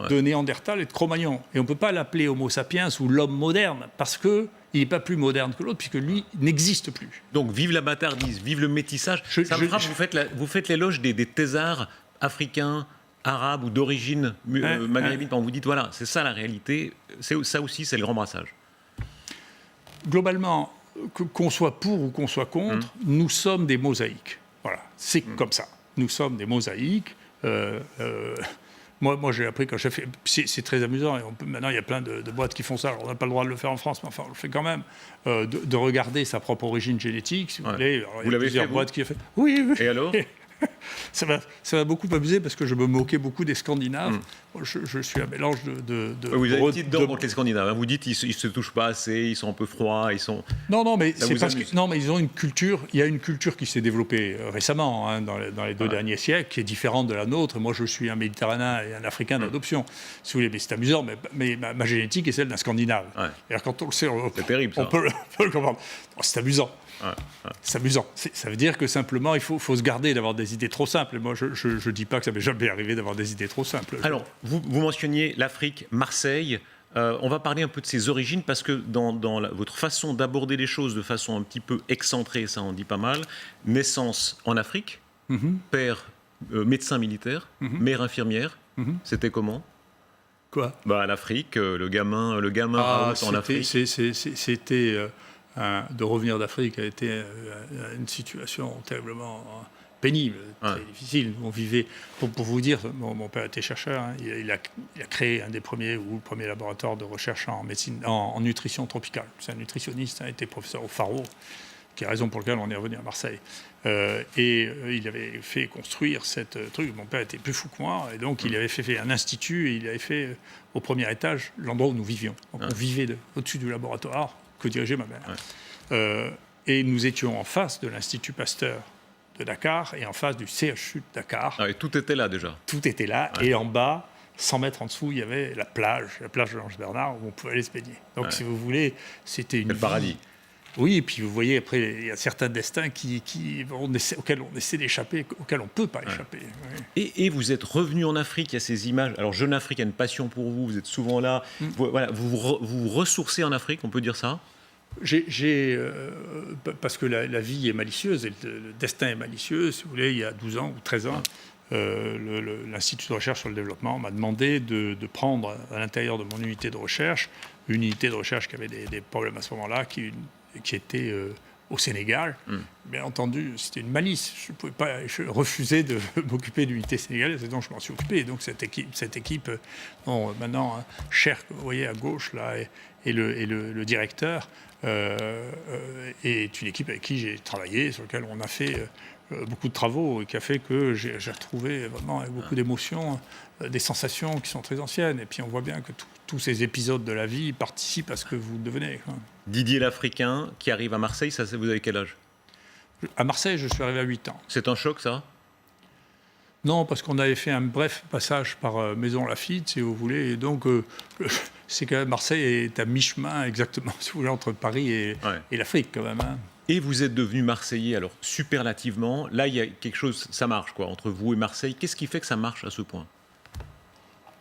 de Néandertal et de Cro-Magnon. Et on ne peut pas l'appeler Homo sapiens ou l'homme moderne, parce qu'il n'est pas plus moderne que l'autre, puisque lui n'existe plus. Donc vive la bâtardise, vive le métissage. Ça me frappe, vous faites l'éloge des thésards africains, arabes ou d'origine maghrébine. Quand vous dites, voilà, c'est ça la réalité, ça aussi, c'est le grand brassage. Globalement, qu'on soit pour ou qu'on soit contre, nous sommes des mosaïques. Voilà, c'est comme ça. Nous sommes des mosaïques. Moi, j'ai appris quand j'ai fait... C'est très amusant. Et maintenant, il y a plein de boîtes qui font ça. Alors, on n'a pas le droit de le faire en France, mais enfin, on le fait quand même. De regarder sa propre origine génétique, si vous voulez. Alors, vous l'avez fait, boîtes qui ont fait. Oui. Et alors ça m'a beaucoup amusé parce que je me moquais beaucoup des Scandinaves. Je suis un mélange de vous avez une petite dent contre les Scandinaves. Vous dites qu'ils ne se touchent pas assez, ils sont un peu froids, ils sont... Non, mais c'est parce que... Non, mais ils ont une culture... Il y a une culture qui s'est développée récemment, dans les 2 derniers siècles, qui est différente de la nôtre. Moi, je suis un Méditerranéen et un Africain d'adoption, si vous voulez. Mais c'est amusant, mais ma génétique est celle d'un Scandinave. Alors, quand on le sait, c'est terrible, on peut le comprendre. C'est amusant. C'est amusant. Ça veut dire que simplement, il faut se garder d'avoir des idées trop simples. Et moi, je ne dis pas que ça m'est jamais arrivé d'avoir des idées trop simples. Alors, vous mentionniez l'Afrique, Marseille. On va parler un peu de ses origines, parce que dans votre façon d'aborder les choses de façon un petit peu excentrée, ça en dit pas mal. Naissance en Afrique, père médecin militaire, mère infirmière. C'était comment ? Quoi ? L'Afrique, le gamin en Afrique. C'était... de revenir d'Afrique a été une situation terriblement pénible, très difficile. On vivait, pour vous dire, mon père était chercheur, il a créé un des premiers, ou le premier laboratoire de recherche en médecine, en nutrition tropicale. C'est un nutritionniste, il était professeur au Faro, qui est la raison pour laquelle on est revenu à Marseille. Il avait fait construire cette truc. Mon père était plus fou que moi, et donc il avait fait un institut, et il avait fait au premier étage l'endroit où nous vivions. Donc on vivait au-dessus du laboratoire que dirigeait ma mère. Et nous étions en face de l'Institut Pasteur de Dakar et en face du CHU de Dakar. Et tout était là déjà. Tout était là. Et en bas, 100 mètres en dessous, il y avait la plage de l'Ange-Bernard, où on pouvait aller se baigner. Donc, si vous voulez, c'était une le paradis. Oui, et puis vous voyez, après, il y a certains destins auxquels on essaie d'échapper, auxquels on ne peut pas échapper. Oui. Et vous êtes revenu en Afrique, il y a ces images. Alors, Jeune Afrique a une passion pour vous, vous êtes souvent là. Vous vous ressourcez en Afrique, on peut dire ça? Parce que la vie est malicieuse, et le destin est malicieux. Si vous voulez, il y a 12 ans ou 13 ans, l'Institut de recherche sur le développement m'a demandé de prendre à l'intérieur de mon unité de recherche, une unité de recherche qui avait des problèmes à ce moment-là, qui était au Sénégal. Bien entendu, c'était une malice. Je ne pouvais pas refuser de m'occuper de l'unité sénégalaise, et donc je m'en suis occupé. Et donc cette équipe dont maintenant Cher, que vous voyez à gauche, là, et le directeur, est une équipe avec qui j'ai travaillé, sur laquelle on a fait beaucoup de travaux, et qui a fait que j'ai retrouvé vraiment avec beaucoup d'émotion des sensations qui sont très anciennes. Et puis on voit bien que tous ces épisodes de la vie participent à ce que vous devenez. Didier l'Africain qui arrive à Marseille, ça, vous avez quel âge? À Marseille, je suis arrivé à 8 ans. C'est un choc, ça? Non, parce qu'on avait fait un bref passage par Maison Lafitte, si vous voulez. Et donc, c'est que Marseille est à mi-chemin, exactement, si vous voulez, entre Paris et l'Afrique, quand même. Hein. Et vous êtes devenu Marseillais, alors, superlativement. Là, il y a quelque chose, ça marche, quoi, entre vous et Marseille. Qu'est-ce qui fait que ça marche à ce point?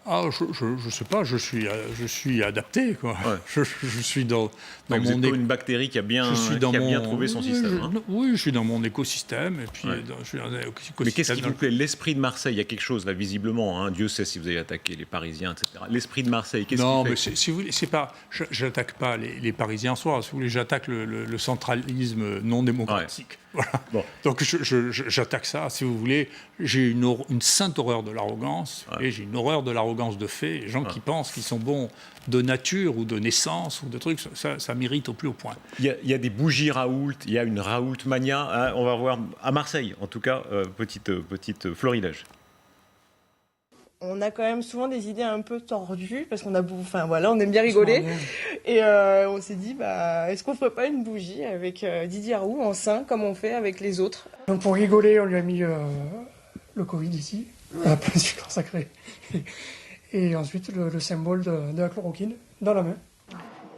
Je sais pas, je suis adapté, quoi. Ouais. Je suis dans vous mon êtes une bactérie qui a bien trouvé son système. Oui, je suis dans mon écosystème, et puis je suis dans un écosystème. Mais qu'est-ce qui vous plaît? L'esprit de Marseille, il y a quelque chose là, visiblement. Hein, Dieu sait si vous avez attaqué les Parisiens, etc. L'esprit de Marseille, qu'est-ce qui fait? Non, mais si vous voulez, c'est pas. J'attaque pas les Parisiens en soi. Si vous voulez, j'attaque le centralisme non démocratique. Ouais. Voilà. Bon. Donc j'attaque ça, si vous voulez. J'ai une sainte horreur de l'arrogance, et j'ai une horreur de l'arrogance de fait. Les gens qui pensent qu'ils sont bons de nature ou de naissance ou de trucs, ça m'irrite au plus haut point. Il y a des bougies Raoult, il y a une Raoult mania. Hein, on va voir à Marseille, en tout cas, petite florilège. On a quand même souvent des idées un peu tordues parce qu'on on aime bien rigoler. Et on s'est dit, est-ce qu'on ferait pas une bougie avec Didier Raoult en saint comme on fait avec les autres? Donc pour rigoler, on lui a mis le Covid ici, un peu sucre sacré. Et ensuite le symbole de la chloroquine dans la main.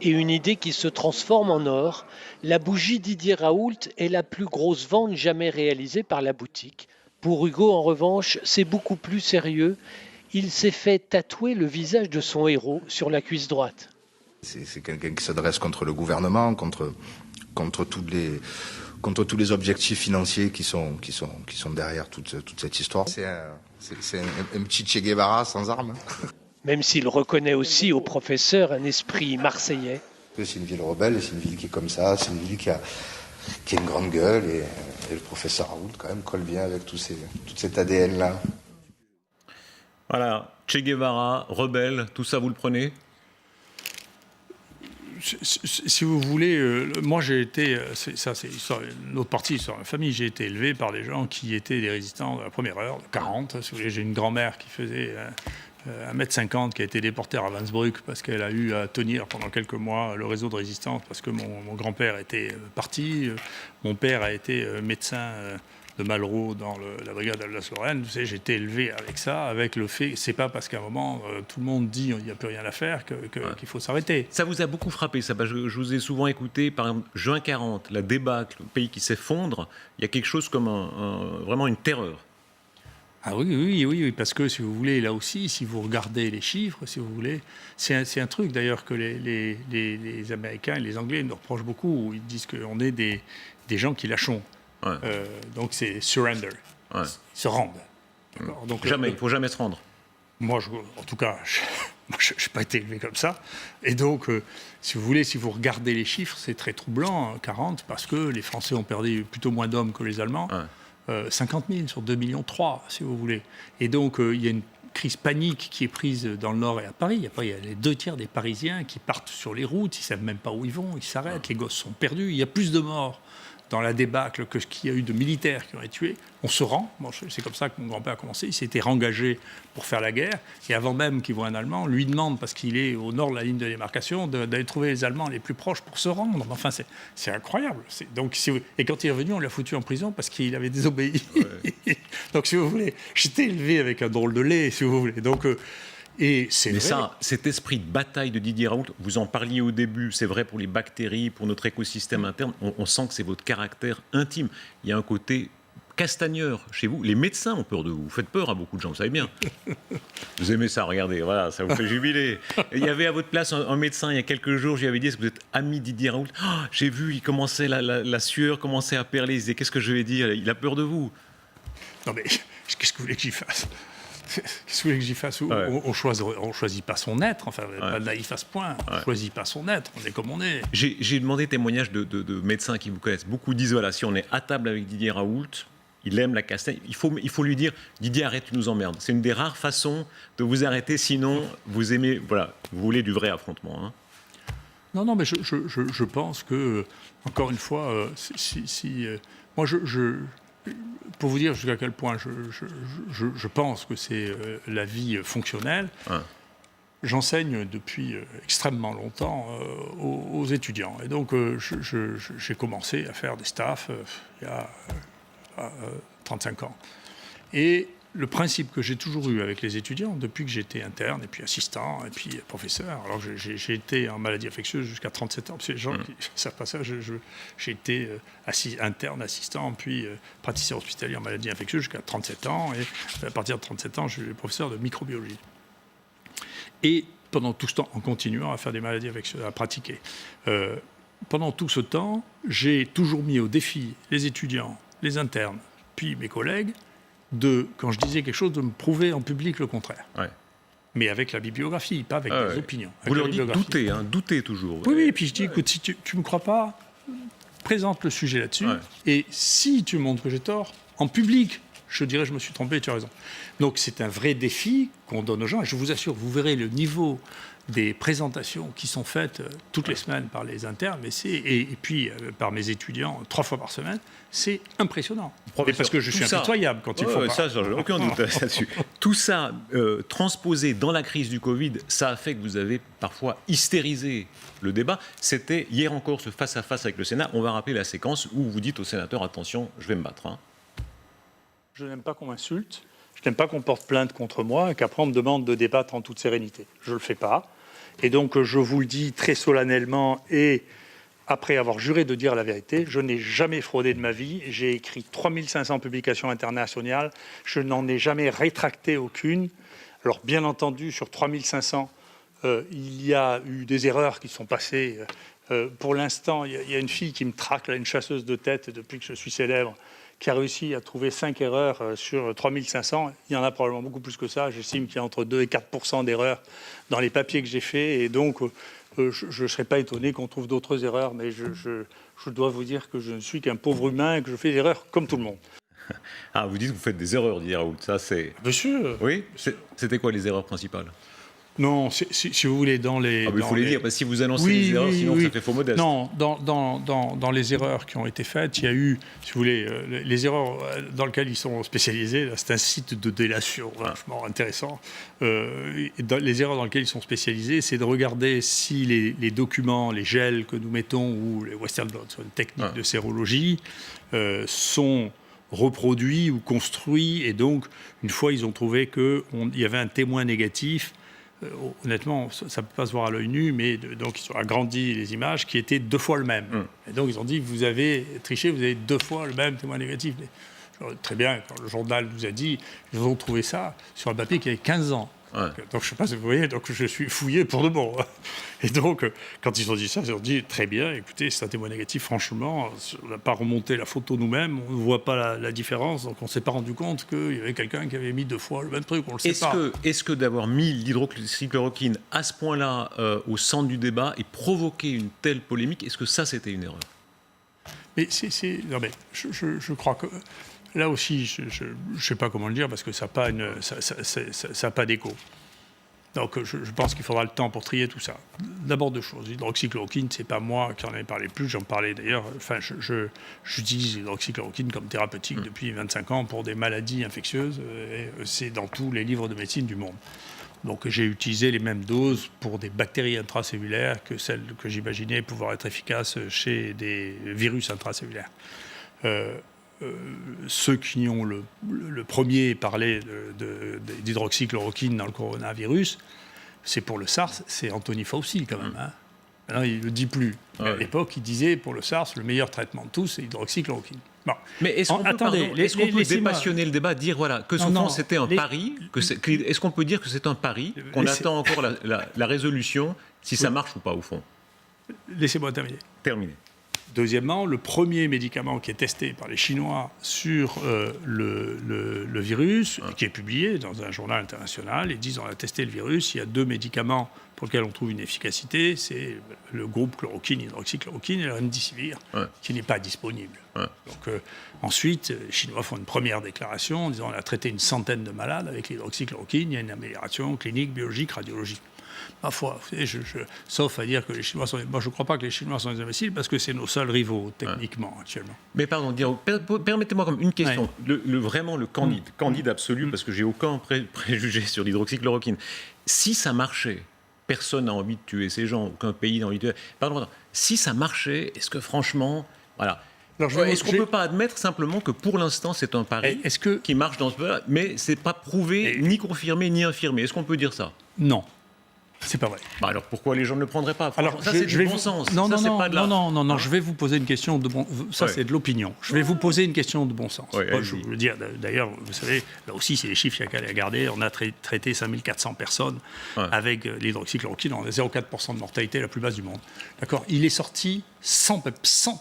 Et une idée qui se transforme en or. La bougie Didier Raoult est la plus grosse vente jamais réalisée par la boutique. Pour Hugo, en revanche, c'est beaucoup plus sérieux. Il s'est fait tatouer le visage de son héros sur la cuisse droite. C'est quelqu'un qui se dresse contre le gouvernement, contre tous les objectifs financiers qui sont derrière toute cette histoire. C'est un petit Che Guevara sans armes. Même s'il reconnaît aussi au professeur un esprit marseillais. C'est une ville rebelle, c'est une ville qui est comme ça, c'est une ville qui a une grande gueule, et le professeur Raoult quand même colle bien avec tout cet ADN-là. Voilà, Che Guevara, rebelle, tout ça vous le prenez? Si vous voulez, moi j'ai été, c'est une autre partie sur ma famille, j'ai été élevé par des gens qui étaient des résistants de la première heure, de 40. Si vous voulez, j'ai une grand-mère qui faisait 1m50 qui a été déportée à Ravensbrück parce qu'elle a eu à tenir pendant quelques mois le réseau de résistance parce que mon grand-père était parti. Mon père a été médecin de Malraux dans la brigade Alsace-Lorraine. Vous savez, j'ai été élevé avec ça, avec le fait, c'est pas parce qu'à un moment tout le monde dit il n'y a plus rien à faire qu'il faut s'arrêter. Ça vous a beaucoup frappé, ça? Je vous ai souvent écouté, par exemple, juin 40, la débâcle, le pays qui s'effondre, il y a quelque chose comme vraiment une terreur. Ah oui, parce que si vous voulez, là aussi, si vous regardez les chiffres, si vous voulez, c'est un truc d'ailleurs que les Américains et les Anglais nous reprochent beaucoup. Ils disent qu'on est des gens qui lâchons. Ouais. Donc c'est surrender. Ouais. Ils se rendent. Donc, il ne faut jamais se rendre. Moi, en tout cas, je n'ai pas été élevé comme ça. Et donc, si vous voulez, si vous regardez les chiffres, c'est très troublant, 40, parce que les Français ont perdu plutôt moins d'hommes que les Allemands. Ouais. 50 000 sur 2,3 millions, si vous voulez. Et donc, il y a une crise panique qui est prise dans le Nord et à Paris. Après, il y a les 2 tiers des Parisiens qui partent sur les routes, ils ne savent même pas où ils vont, ils s'arrêtent, les gosses sont perdus. Il y a plus de morts dans la débâcle que ce qu'il y a eu de militaires qui ont été tués. On se rend. Bon, c'est comme ça que mon grand-père a commencé. Il s'était rengagé pour faire la guerre. Et avant même qu'il voit un Allemand, lui demande, parce qu'il est au nord de la ligne de démarcation, d'aller trouver les Allemands les plus proches pour se rendre. Enfin, c'est incroyable. Et quand il est revenu, on l'a foutu en prison parce qu'il avait désobéi. Ouais. Donc, si vous voulez, j'étais élevé avec un drôle de lait, si vous voulez. Donc, Et c'est Mais vrai. ça, cet esprit de bataille de Didier Raoult, vous en parliez au début, c'est vrai pour les bactéries, pour notre écosystème interne, on sent que c'est votre caractère intime. Il y a un côté castagneur chez vous. Les médecins ont peur de vous. Vous faites peur à beaucoup de gens, vous savez bien. Vous aimez ça, regardez, voilà, ça vous fait jubiler. Et il y avait à votre place un médecin il y a quelques jours, je lui avais dit, est-ce que vous êtes ami de Didier Raoult? J'ai vu, il commençait, la sueur commençait à perler, il disait, qu'est-ce que je vais dire? Il a peur de vous. Non mais qu'est-ce que vous voulez que j'y fasse? Qu'est-ce que vous voulez que j'y fasse? Ouais. On choisit pas son être, enfin, pas de naïf à ce point. On choisit pas son être, on est comme on est. J'ai demandé témoignages de médecins qui vous connaissent. Beaucoup disent, voilà, si on est à table avec Didier Raoult, il aime la castagne, il faut lui dire, Didier, arrête, tu nous emmerdes. C'est une des rares façons de vous arrêter, sinon vous aimez, voilà, vous voulez du vrai affrontement. Hein. Non, mais je pense que, encore une fois, moi, pour vous dire jusqu'à quel point je pense que c'est la vie fonctionnelle, j'enseigne depuis extrêmement longtemps aux étudiants. Et donc, j'ai commencé à faire des staffs il y a 35 ans. Et le principe que j'ai toujours eu avec les étudiants, depuis que j'étais interne, et puis assistant, et puis professeur, alors j'ai été en maladie infectieuse jusqu'à 37 ans, parce que les gens qui ne savent pas ça, j'ai été interne, assistant, puis praticien hospitalier en maladie infectieuse jusqu'à 37 ans, et à partir de 37 ans, je suis professeur de microbiologie. Et pendant tout ce temps, en continuant à faire des maladies infectieuses, à pratiquer, pendant tout ce temps, j'ai toujours mis au défi les étudiants, les internes, puis mes collègues, quand je disais quelque chose, de me prouver en public le contraire. Ouais. Mais avec la bibliographie, pas avec des opinions. Vous leur dites douter, douter toujours. Oui, et puis je dis, écoute, si tu ne me crois pas, présente le sujet là-dessus, et si tu montres que j'ai tort, en public, je dirais, je me suis trompé, tu as raison. Donc c'est un vrai défi qu'on donne aux gens, et je vous assure, vous verrez le niveau des présentations qui sont faites toutes les semaines par les internes, et puis par mes étudiants 3 fois par semaine, c'est impressionnant. Mais parce que je suis impitoyable quand il faut. Ça, j'ai aucun doute là-dessus. Tout ça, transposé dans la crise du Covid, ça a fait que vous avez parfois hystérisé le débat. C'était hier encore ce face-à-face avec le Sénat. On va rappeler la séquence où vous dites aux sénateurs, attention, je vais me battre. Hein. Je n'aime pas qu'on m'insulte. Je n'aime pas qu'on porte plainte contre moi et qu'après on me demande de débattre en toute sérénité. Je ne le fais pas. Et donc je vous le dis très solennellement et après avoir juré de dire la vérité, je n'ai jamais fraudé de ma vie. J'ai écrit 3500 publications internationales. Je n'en ai jamais rétracté aucune. Alors bien entendu, sur 3500, il y a eu des erreurs qui sont passées. Pour l'instant, il y a une fille qui me traque, là, une chasseuse de tête depuis que je suis célèbre, qui a réussi à trouver 5 erreurs sur 3500. Il y en a probablement beaucoup plus que ça. J'estime qu'il y a entre 2 et 4% d'erreurs dans les papiers que j'ai faits. Et donc, je ne serais pas étonné qu'on trouve d'autres erreurs. Mais je dois vous dire que je ne suis qu'un pauvre humain et que je fais des erreurs comme tout le monde. Ah, vous dites que vous faites des erreurs, Didier Raoult. Ça, c'est... Monsieur. Oui. C'était quoi les erreurs principales? Non, si vous voulez, dans les... il faut les dire, parce que si vous annoncez les erreurs, sinon ça fait faux modeste. Non, dans les erreurs qui ont été faites, il y a eu, si vous voulez, les erreurs dans lesquelles ils sont spécialisés. Là, c'est un site de délation vachement intéressant. Les erreurs dans lesquelles ils sont spécialisés, c'est de regarder si les documents, les gels que nous mettons, ou les Western Blot, soit une technique de sérologie, sont reproduits ou construits. Et donc, une fois, ils ont trouvé qu'il y avait un témoin négatif. Honnêtement, ça ne peut pas se voir à l'œil nu, mais donc ils ont agrandi les images qui étaient 2 fois le même. Et donc ils ont dit, vous avez triché, vous avez 2 fois le même témoin négatif. Mais, très bien, quand le journal nous a dit, ils ont trouvé ça sur un papier qui avait 15 ans. Donc je ne sais pas si vous voyez, donc je suis fouillé pour de bon. Et donc, quand ils ont dit ça, ils ont dit, très bien, écoutez, c'est un témoin négatif, franchement, on n'a pas remonté la photo nous-mêmes, on ne voit pas la différence, donc on ne s'est pas rendu compte qu'il y avait quelqu'un qui avait mis 2 fois le même truc, on ne le sait pas. Est-ce que d'avoir mis l'hydroxychloroquine à ce point-là au centre du débat et provoquer une telle polémique, est-ce que ça, c'était une erreur? Mais non, mais je crois que... Là aussi, je ne sais pas comment le dire, parce que ça n'a pas d'écho. Donc je pense qu'il faudra le temps pour trier tout ça. D'abord 2 choses. L'hydroxychloroquine, ce n'est pas moi qui en ai parlé plus, j'en parlais d'ailleurs. Enfin, j'utilise l'hydroxychloroquine comme thérapeutique depuis 25 ans pour des maladies infectieuses. Et c'est dans tous les livres de médecine du monde. Donc j'ai utilisé les mêmes doses pour des bactéries intracellulaires que celles que j'imaginais pouvoir être efficaces chez des virus intracellulaires. Ceux qui ont le premier parlé d'hydroxychloroquine dans le coronavirus, c'est pour le SARS, c'est Anthony Fauci quand même. Hein. Alors, il ne le dit plus. Mais à l'époque, il disait pour le SARS, le meilleur traitement de tous, c'est l'hydroxychloroquine. Bon. Mais est-ce qu'on peut dépassionner le débat, dire que souvent c'était un pari, est-ce qu'on peut dire que c'est un pari, qu'on attend encore la résolution, si ça marche ou pas au fond? Laissez-moi terminer. Deuxièmement, le premier médicament qui est testé par les Chinois sur le virus, qui est publié dans un journal international, ils disent on a testé le virus, il y a 2 médicaments pour lesquels on trouve une efficacité, c'est le groupe chloroquine, hydroxychloroquine et le remdesivir, qui n'est pas disponible. Donc ensuite, les Chinois font une première déclaration en disant on a traité une centaine de malades avec l'hydroxychloroquine, il y a une amélioration clinique, biologique, radiologique. Ma foi, sauf à dire que les Chinois sont... Moi, je ne crois pas que les Chinois sont des imbéciles parce que c'est nos seuls rivaux, techniquement, actuellement. Mais pardon, permettez-moi comme une question. Vraiment le candide absolu, parce que j'ai aucun préjugé sur l'hydroxychloroquine. Si ça marchait, personne n'a envie de tuer ces gens, aucun pays n'a envie de tuer... Pardon, si ça marchait, est-ce que franchement... Voilà. Est-ce qu'on ne peut pas admettre simplement que pour l'instant c'est un pari qui marche dans ce cas, mais ce n'est pas prouvé, ni confirmé, ni infirmé? Est-ce qu'on peut dire ça? Non. C'est pas vrai. Alors pourquoi les gens ne le prendraient pas? Alors, ça, c'est du bon sens. Non, je vais vous poser une question de bon... Ça, c'est de l'opinion. Je vais vous poser une question de bon sens. Je veux dire, d'ailleurs, vous savez, là aussi, c'est les chiffres qu'il y a qu'à regarder. On a traité 5400 personnes avec l'hydroxychloroquine. On a 0,4% de mortalité la plus basse du monde. D'accord? Il est sorti 100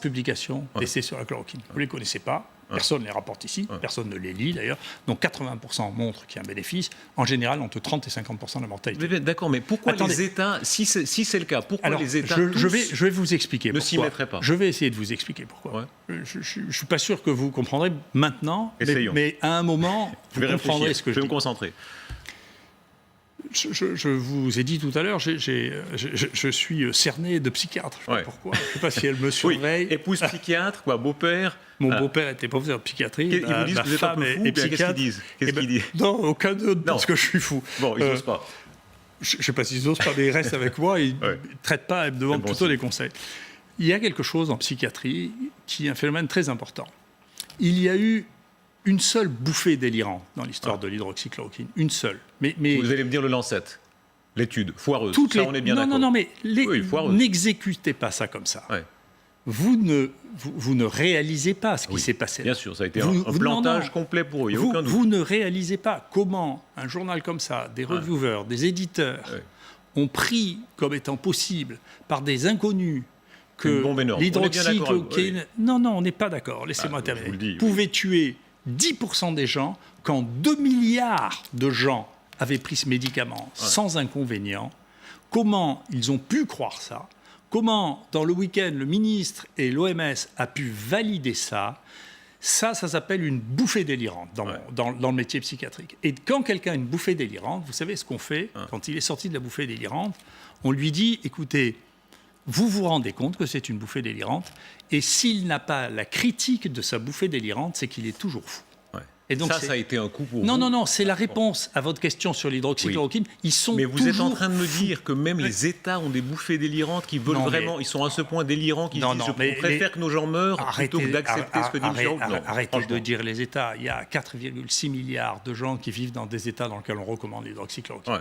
publications d'essais sur la chloroquine. Vous ne les connaissez pas. Personne ne les rapporte ici, personne ne les lit d'ailleurs. Donc 80% montrent qu'il y a un bénéfice. En général, entre 30 et 50% de la mortalité. D'accord, mais pourquoi les États, si c'est le cas, pourquoi les États je vais vous expliquer pourquoi. Ne s'y mettraient pas. Je vais essayer de vous expliquer pourquoi. Je ne suis pas sûr que vous comprendrez maintenant, mais à un moment, vous comprendrez ce que je dis. Je vais me concentrer. Je vous ai dit tout à l'heure, je suis cerné de psychiatre. Je ne sais pas pourquoi. Je ne sais pas si elle me surveille. Épouse psychiatre, beau-père. Mon beau-père était professeur de psychiatrie. Ils vous disent que vous êtes un peu fou, qu'est-ce qu'ils disent? Non, aucun d'eux parce que je suis fou. Bon, ils n'osent pas. Je ne sais pas s'ils n'osent pas, mais ils restent avec moi. Ils ne traitent pas, ils me demandent plutôt des conseils. Il y a quelque chose en psychiatrie qui est un phénomène très important. Il y a eu une seule bouffée délirante dans l'histoire de l'hydroxychloroquine. Une seule. Mais vous allez me dire le Lancet, l'étude foireuse. On est bien d'accord. Non, mais n'exécutez pas ça comme ça. Vous ne réalisez pas ce qui s'est passé. Bien sûr, ça a été un plantage complet pour eux. Il y a aucun doute. Vous ne réalisez pas comment un journal comme ça, des reviewers, des éditeurs, ont pris comme étant possible par des inconnus que l'hydroxychloroquine... Non, on n'est pas d'accord. Laissez-moi terminer. Pouvait tuer 10% des gens quand 2 milliards de gens avaient pris ce médicament sans inconvénient. Comment ils ont pu croire ça? Comment, dans le week-end, le ministre et l'OMS a pu valider ça? Ça s'appelle une bouffée délirante dans le métier psychiatrique. Et quand quelqu'un a une bouffée délirante, vous savez ce qu'on fait quand il est sorti de la bouffée délirante? On lui dit, écoutez, vous vous rendez compte que c'est une bouffée délirante, et s'il n'a pas la critique de sa bouffée délirante, c'est qu'il est toujours fou. Et donc ça a été un coup pour vous. Non, c'est la réponse à votre question sur l'hydroxychloroquine. Ils sont mais vous êtes en train de me dire que même les États ont des bouffées délirantes qui veulent vraiment... Ils sont à ce point délirants qu'ils disent on préfère que nos gens meurent plutôt que d'accepter ce que dit M. Raoult. Arrêtez de dire les États. Il y a 4,6 milliards de gens qui vivent dans des États dans lesquels on recommande l'hydroxychloroquine.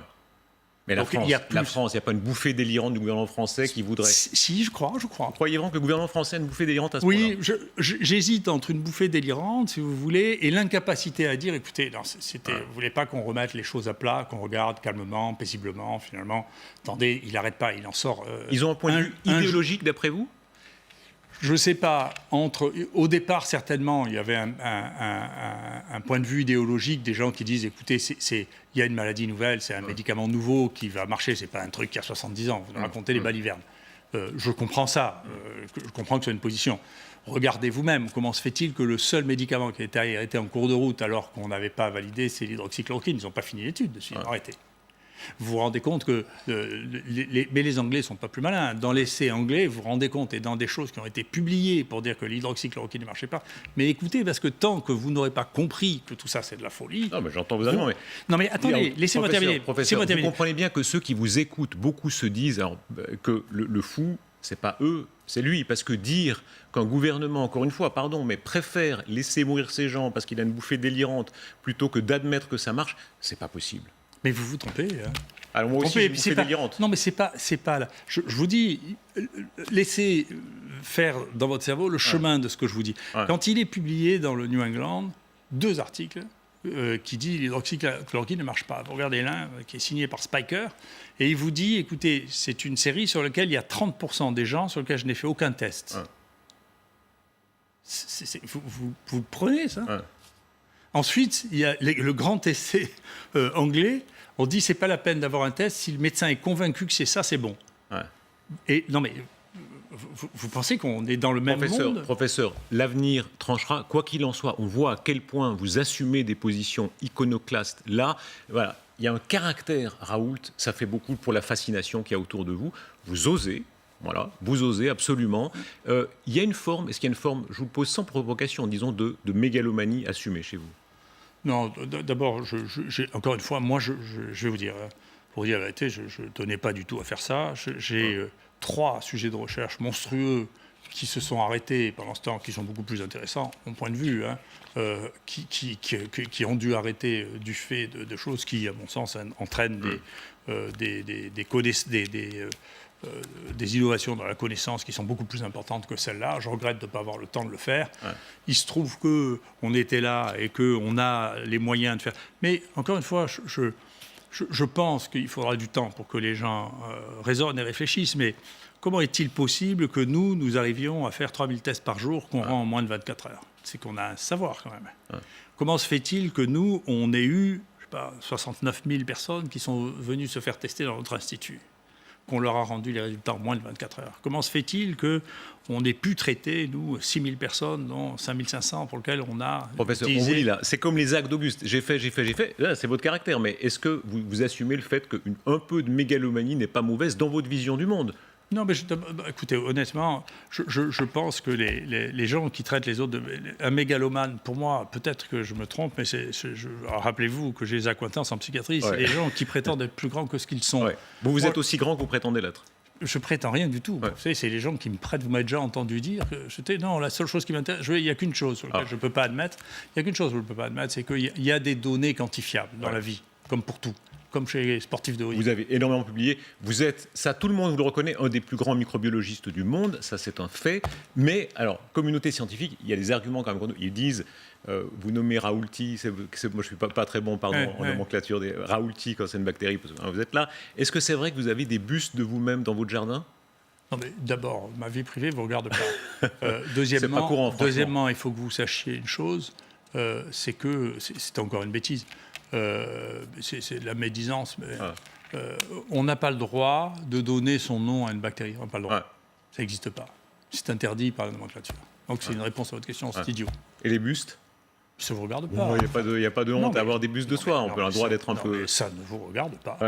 Mais la France, il n'y a pas une bouffée délirante du gouvernement français qui voudrait... Si, je crois. Croyez vraiment que le gouvernement français a une bouffée délirante à ce point-là? Oui, j'hésite entre une bouffée délirante, si vous voulez, et l'incapacité à dire, écoutez, vous ne voulez pas qu'on remette les choses à plat, qu'on regarde calmement, paisiblement, finalement. Attendez, il n'arrête pas, il en sort... Ils ont un point de vue idéologique, d'après vous? Je ne sais pas. Au départ, certainement, il y avait un point de vue idéologique des gens qui disent, écoutez, il y a une maladie nouvelle, c'est un médicament nouveau qui va marcher, ce n'est pas un truc qui a 70 ans, vous nous racontez les balivernes. Je comprends ça, je comprends que c'est une position. Regardez vous-même, comment se fait-il que le seul médicament qui a été arrêté en cours de route alors qu'on n'avait pas validé, c'est l'hydroxychloroquine? Ils n'ont pas fini l'étude dessus, ils ont arrêté. Vous vous rendez compte que... mais les Anglais ne sont pas plus malins. Dans l'essai anglais, vous vous rendez compte, et dans des choses qui ont été publiées pour dire que l'hydroxychloroquine ne marchait pas. Mais écoutez, parce que tant que vous n'aurez pas compris que tout ça, c'est de la folie... Non, mais j'entends vos arguments. Non, mais attendez, laissez-moi terminer. Professeur, vous comprenez bien que ceux qui vous écoutent, beaucoup se disent que le fou c'est pas eux, c'est lui. Parce que dire qu'un gouvernement, encore une fois, pardon, mais préfère laisser mourir ces gens parce qu'il a une bouffée délirante plutôt que d'admettre que ça marche, c'est pas possible. Mais vous vous trompez. Hein. Alors moi aussi, j'ai une bouffée délirante. Non, mais c'est pas là. Je vous dis, laissez faire dans votre cerveau le chemin de ce que je vous dis. Ouais. Quand il est publié dans le New England, 2 articles qui dit l'hydroxychloroquine ne marche pas. Vous regardez l'un qui est signé par Spiker et il vous dit, écoutez, c'est une série sur laquelle il y a 30% des gens sur lesquels je n'ai fait aucun test. Ouais. Vous prenez ça. Ouais. Ensuite, il y a le grand essai anglais. On dit c'est pas la peine d'avoir un test si le médecin est convaincu que c'est ça, c'est bon. Ouais. Et non mais vous pensez qu'on est dans le même monde ? Professeur, l'avenir tranchera. Quoi qu'il en soit, on voit à quel point vous assumez des positions iconoclastes. Là, voilà, il y a un caractère, Raoult, ça fait beaucoup pour la fascination qu'il y a autour de vous. Vous osez. Voilà, vous osez absolument. Il y a une forme, est-ce qu'il y a une forme, je vous le pose sans provocation, disons, de mégalomanie assumée chez vous ? Non, d'abord, encore une fois, moi, je vais vous dire, pour dire la vérité, je ne tenais pas du tout à faire ça. J'ai 3 sujets de recherche monstrueux qui se sont arrêtés pendant ce temps, qui sont beaucoup plus intéressants, mon point de vue, hein, qui ont dû arrêter du fait de choses qui, à mon sens, entraînent des innovations dans la connaissance qui sont beaucoup plus importantes que celles-là. Je regrette de ne pas avoir le temps de le faire. Ouais. Il se trouve qu'on était là et qu'on a les moyens de faire. Mais encore une fois, je pense qu'il faudra du temps pour que les gens raisonnent et réfléchissent. Mais comment est-il possible que nous arrivions à faire 3000 tests par jour qu'on rend en moins de 24 heures ? C'est qu'on a un savoir quand même. Ouais. Comment se fait-il que nous, on ait eu, je sais pas, 69 000 personnes qui sont venues se faire tester dans notre institut ? Qu'on leur a rendu les résultats en moins de 24 heures. Comment se fait-il qu'on ait pu traiter, nous, 6 000 personnes, dont 5 500 pour lesquelles on a... Professeur, on vous dit là, c'est comme les actes d'Auguste. J'ai fait. Là, c'est votre caractère. Mais est-ce que vous assumez le fait qu'un peu de mégalomanie n'est pas mauvaise dans votre vision du monde ? Non, mais écoutez, honnêtement, je pense que les gens qui traitent les autres un mégalomane, pour moi, peut-être que je me trompe, mais rappelez-vous que j'ai des accointances en psychiatrie, c'est des gens qui prétendent être plus grands que ce qu'ils sont. Ouais. Vous êtes aussi grand que vous prétendez l'être. Je prétends rien du tout. Ouais. Vous savez, c'est les gens qui me prêtent, vous m'avez déjà entendu dire que non, la seule chose qui m'intéresse, il n'y a qu'une chose sur laquelle je ne peux pas admettre, c'est qu'il y a des données quantifiables dans la vie, comme pour tout. Comme chez les sportifs de haut niveau. Vous avez énormément publié. Vous êtes, ça tout le monde vous le reconnaît, un des plus grands microbiologistes du monde. Ça, c'est un fait. Mais, alors, communauté scientifique, il y a des arguments quand même. Ils disent, vous nommez Raoulti, moi je ne suis pas très bon, en nomenclature, des Raoulti quand c'est une bactérie, vous êtes là. Est-ce que c'est vrai que vous avez des bustes de vous-même dans votre jardin ? Non, mais d'abord, ma vie privée ne vous regarde pas. Deuxièmement, c'est pas courant, il faut que vous sachiez une chose, c'est que, c'est encore une bêtise, c'est de la médisance, mais on n'a pas le droit de donner son nom à une bactérie. On n'a pas le droit. Ouais. Ça n'existe pas. C'est interdit par la nomenclature. Donc c'est une réponse à votre question, c'est idiot. Et les bustes ? Ça ne vous regarde pas. Il n'y a pas de honte à avoir des bustes de soi. On peut avoir le droit d'être un peu... Mais ça ne vous regarde pas.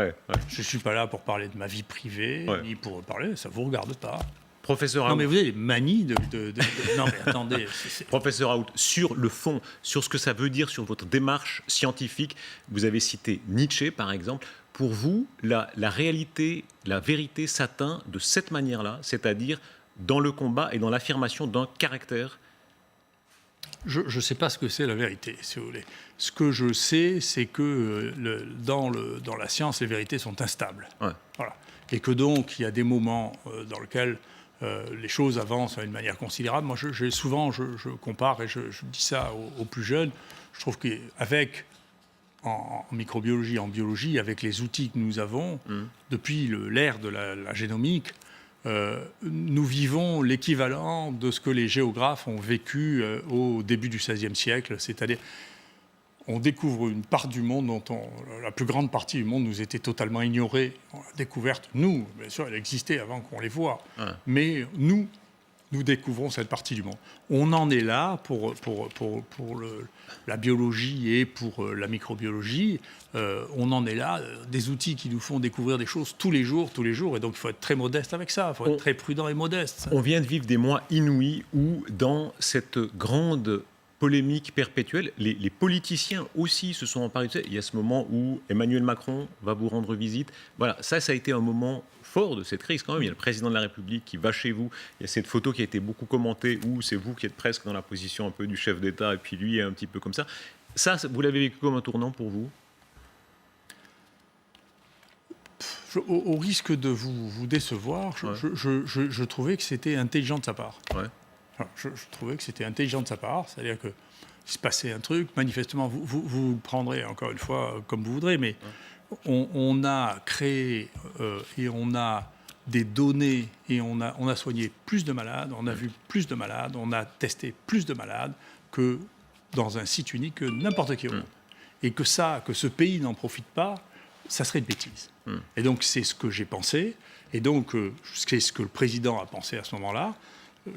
Je ne suis pas là pour parler de ma vie privée, ni pour parler, ça ne vous regarde pas. Professeur Raoult. Non, mais vous avez des manies de... Non, mais attendez. Professeur Raoult, sur le fond, sur ce que ça veut dire, sur votre démarche scientifique, vous avez cité Nietzsche, par exemple. Pour vous, la réalité, la vérité s'atteint de cette manière-là, c'est-à-dire dans le combat et dans l'affirmation d'un caractère. Je ne sais pas ce que c'est la vérité, si vous voulez. Ce que je sais, c'est que dans la science, les vérités sont instables. Ouais. Voilà. Et que donc, il y a des moments dans lesquels... les choses avancent d'une manière considérable. Moi, je compare, et je dis ça aux plus jeunes, je trouve qu'avec, en microbiologie, en biologie, avec les outils que nous avons, depuis l'ère de la génomique, nous vivons l'équivalent de ce que les géographes ont vécu au début du XVIe siècle, c'est-à-dire on découvre une part du monde dont la plus grande partie du monde nous était totalement ignorée. On l'a découverte, nous, bien sûr, elle existait avant qu'on les voie, mais nous découvrons cette partie du monde. On en est là pour la biologie et pour la microbiologie. On en est là, des outils qui nous font découvrir des choses tous les jours, et donc il faut être très modeste avec ça, il faut être très prudent et modeste. On vient de vivre des mois inouïs où, dans cette grande polémique perpétuelle, les politiciens aussi se sont emparés. Il y a ce moment où Emmanuel Macron va vous rendre visite. Voilà, ça a été un moment fort de cette crise quand même. Il y a le président de la République qui va chez vous. Il y a cette photo qui a été beaucoup commentée où c'est vous qui êtes presque dans la position un peu du chef d'État et puis lui est un petit peu comme ça. Ça, vous l'avez vécu comme un tournant pour vous? Au risque de vous décevoir, je trouvais que c'était intelligent de sa part. Ouais. Alors, je trouvais que c'était intelligent de sa part, c'est-à-dire que se passait un truc, manifestement, vous prendrez encore une fois comme vous voudrez, mais on a créé et on a des données et on a soigné plus de malades, on a vu plus de malades, on a testé plus de malades que dans un site unique que n'importe qui au monde. Et que ce pays n'en profite pas, ça serait une bêtise. Et donc c'est ce que j'ai pensé, et donc c'est ce que le président a pensé à ce moment-là.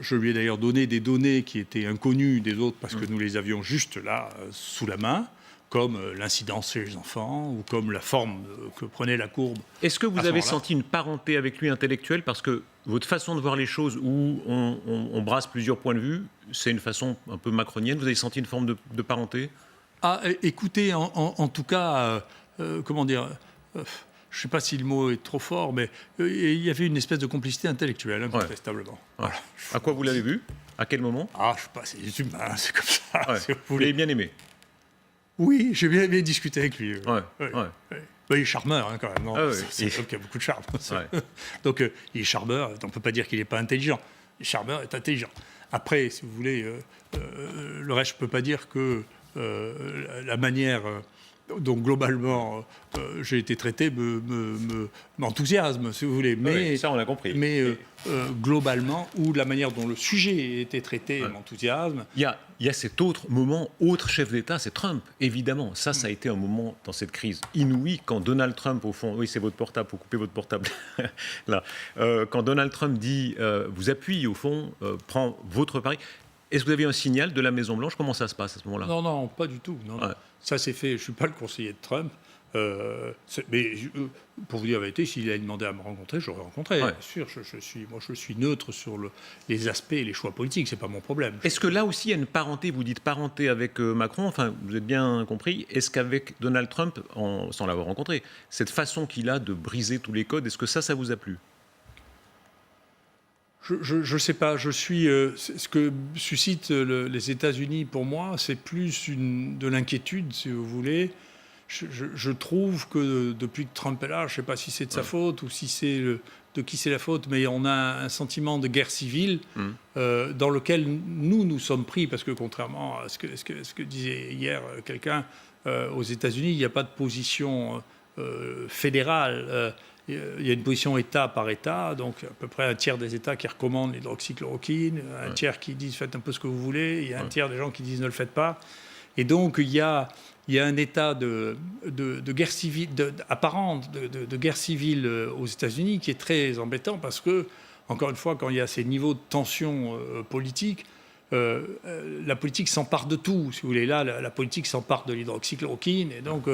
Je lui ai d'ailleurs donné des données qui étaient inconnues des autres parce que nous les avions juste là, sous la main, comme l'incidence chez les enfants ou comme la forme que prenait la courbe. Est-ce que vous avez senti une parenté avec lui intellectuelle? Parce que votre façon de voir les choses où on brasse plusieurs points de vue, c'est une façon un peu macronienne. Vous avez senti une forme de parenté? Ah, écoutez, en tout cas, comment dire... je ne sais pas si le mot est trop fort, mais il y avait une espèce de complicité intellectuelle, incontestablement. Ouais. Voilà. À quoi vous l'avez vu? À quel moment? Ah, je ne sais pas, c'est humain, c'est comme ça. Ouais. Si vous Vous voulez. l'avez bien aimé? Oui, j'ai bien aimé discuter avec lui. Ouais. Il est charmeur, quand même. Non, Ah ouais. c'est un homme qui a beaucoup de charme. Ouais. Donc, il est charmeur, on ne peut pas dire qu'il n'est pas intelligent. Le charmeur est intelligent. Après, si vous voulez, le reste, je ne peux pas dire que la manière... donc globalement, j'ai été traité m'enthousiasme, si vous voulez. Mais, ça, on l'a compris. Mais globalement, ou la manière dont le sujet a été traité m'enthousiasme. Il y a cet autre moment, autre chef d'État, c'est Trump, évidemment. Ça a été un moment dans cette crise inouïe, quand Donald Trump, au fond, oui, c'est votre portable, faut couper votre portable, là. Quand Donald Trump dit, vous appuie, au fond, prend votre pari. Est-ce que vous avez un signal de la Maison-Blanche? Comment ça se passe à ce moment-là? Non, pas du tout. Non. Ouais. Ça s'est fait, je ne suis pas le conseiller de Trump. Mais pour vous dire la vérité, s'il avait demandé à me rencontrer, j'aurais rencontré. Ouais. Bien sûr, je suis neutre sur les aspects et les choix politiques, ce n'est pas mon problème. Est-ce que là aussi il y a une parenté, vous dites parenté avec Macron, enfin vous avez bien compris, est-ce qu'avec Donald Trump, sans l'avoir rencontré, cette façon qu'il a de briser tous les codes, est-ce que ça vous a plu? Je ne sais pas, ce que suscite les États-Unis pour moi, c'est plus de l'inquiétude, si vous voulez. Je trouve que depuis que Trump est là, je ne sais pas si c'est de sa faute ou si c'est de qui c'est la faute, mais on a un sentiment de guerre civile dans lequel nous sommes pris, parce que contrairement à ce que disait hier quelqu'un, aux États-Unis, il n'y a pas de position fédérale. Il y a une position État par État, donc à peu près un tiers des États qui recommandent l'hydroxychloroquine, un tiers qui disent faites un peu ce que vous voulez, il y a un tiers des gens qui disent ne le faites pas. Et donc il y a un état de guerre civile, apparente de guerre civile aux États-Unis qui est très embêtant parce que, encore une fois, quand il y a ces niveaux de tension politique, la politique s'empare de tout, si vous voulez. Là, la politique s'empare de l'hydroxychloroquine, et donc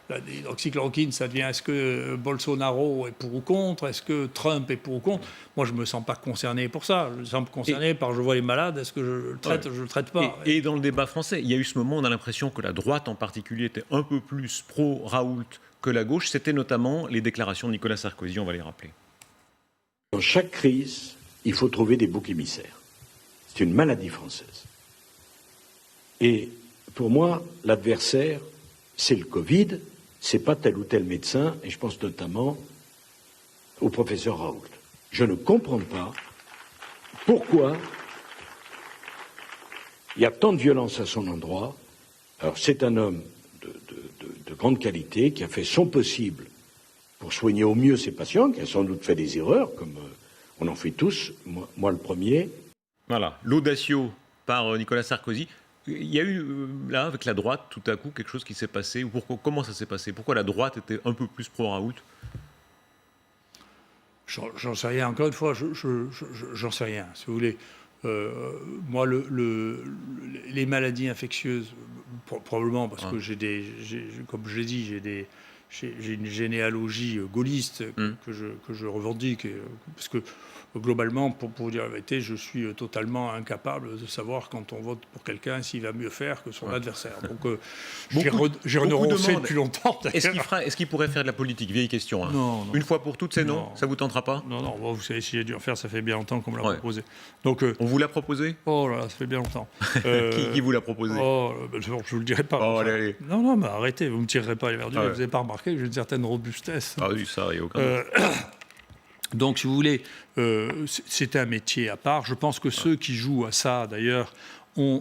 l'hydroxychloroquine, ça devient est-ce que Bolsonaro est pour ou contre, est-ce que Trump est pour ou contre. Moi, je ne me sens pas concerné pour ça. Je me sens concerné par je vois les malades, est-ce que je le traite, je le traite pas. Et dans le débat français, il y a eu ce moment, on a l'impression que la droite en particulier était un peu plus pro-Raoult que la gauche. C'était notamment les déclarations de Nicolas Sarkozy, on va les rappeler. Dans chaque crise, il faut trouver des boucs émissaires. C'est une maladie française. Et pour moi, l'adversaire, c'est le Covid, c'est pas tel ou tel médecin, et je pense notamment au professeur Raoult. Je ne comprends pas pourquoi il y a tant de violence à son endroit. Alors c'est un homme de grande qualité qui a fait son possible pour soigner au mieux ses patients, qui a sans doute fait des erreurs, comme on en fait tous, moi le premier. Voilà, l'audacio par Nicolas Sarkozy. Il y a eu, là, avec la droite, tout à coup, quelque chose qui s'est passé. Comment ça s'est passé? Pourquoi la droite était un peu plus pro-Raoult? J'en sais rien. Encore une fois, j'en sais rien. Si vous voulez, moi, les maladies infectieuses, probablement parce que comme je l'ai dit, j'ai j'ai une généalogie gaulliste que je revendique, parce que globalement, pour vous dire la vérité, je suis totalement incapable de savoir quand on vote pour quelqu'un s'il va mieux faire que son adversaire. Donc j'ai renoncé depuis longtemps. Est-ce qu'il pourrait faire de la politique? Vieille question. Hein. Non. Une fois pour toutes, c'est non. Ça vous tentera pas? Non. Bon, vous savez, si j'ai dû en faire, ça fait bien longtemps qu'on me l'a proposé. Donc, on vous l'a proposé? Oh là, ça fait bien longtemps. Qui vous l'a proposé? Je vous le dirai pas. Allez. Non, mais arrêtez, vous me tirerez pas les verdures. Vous n'avez pas remarqué que j'ai une certaine robustesse. Ah oui, ça, il n'y a aucun doute. Donc, si vous voulez, c'est un métier à part. Je pense que ceux qui jouent à ça, d'ailleurs,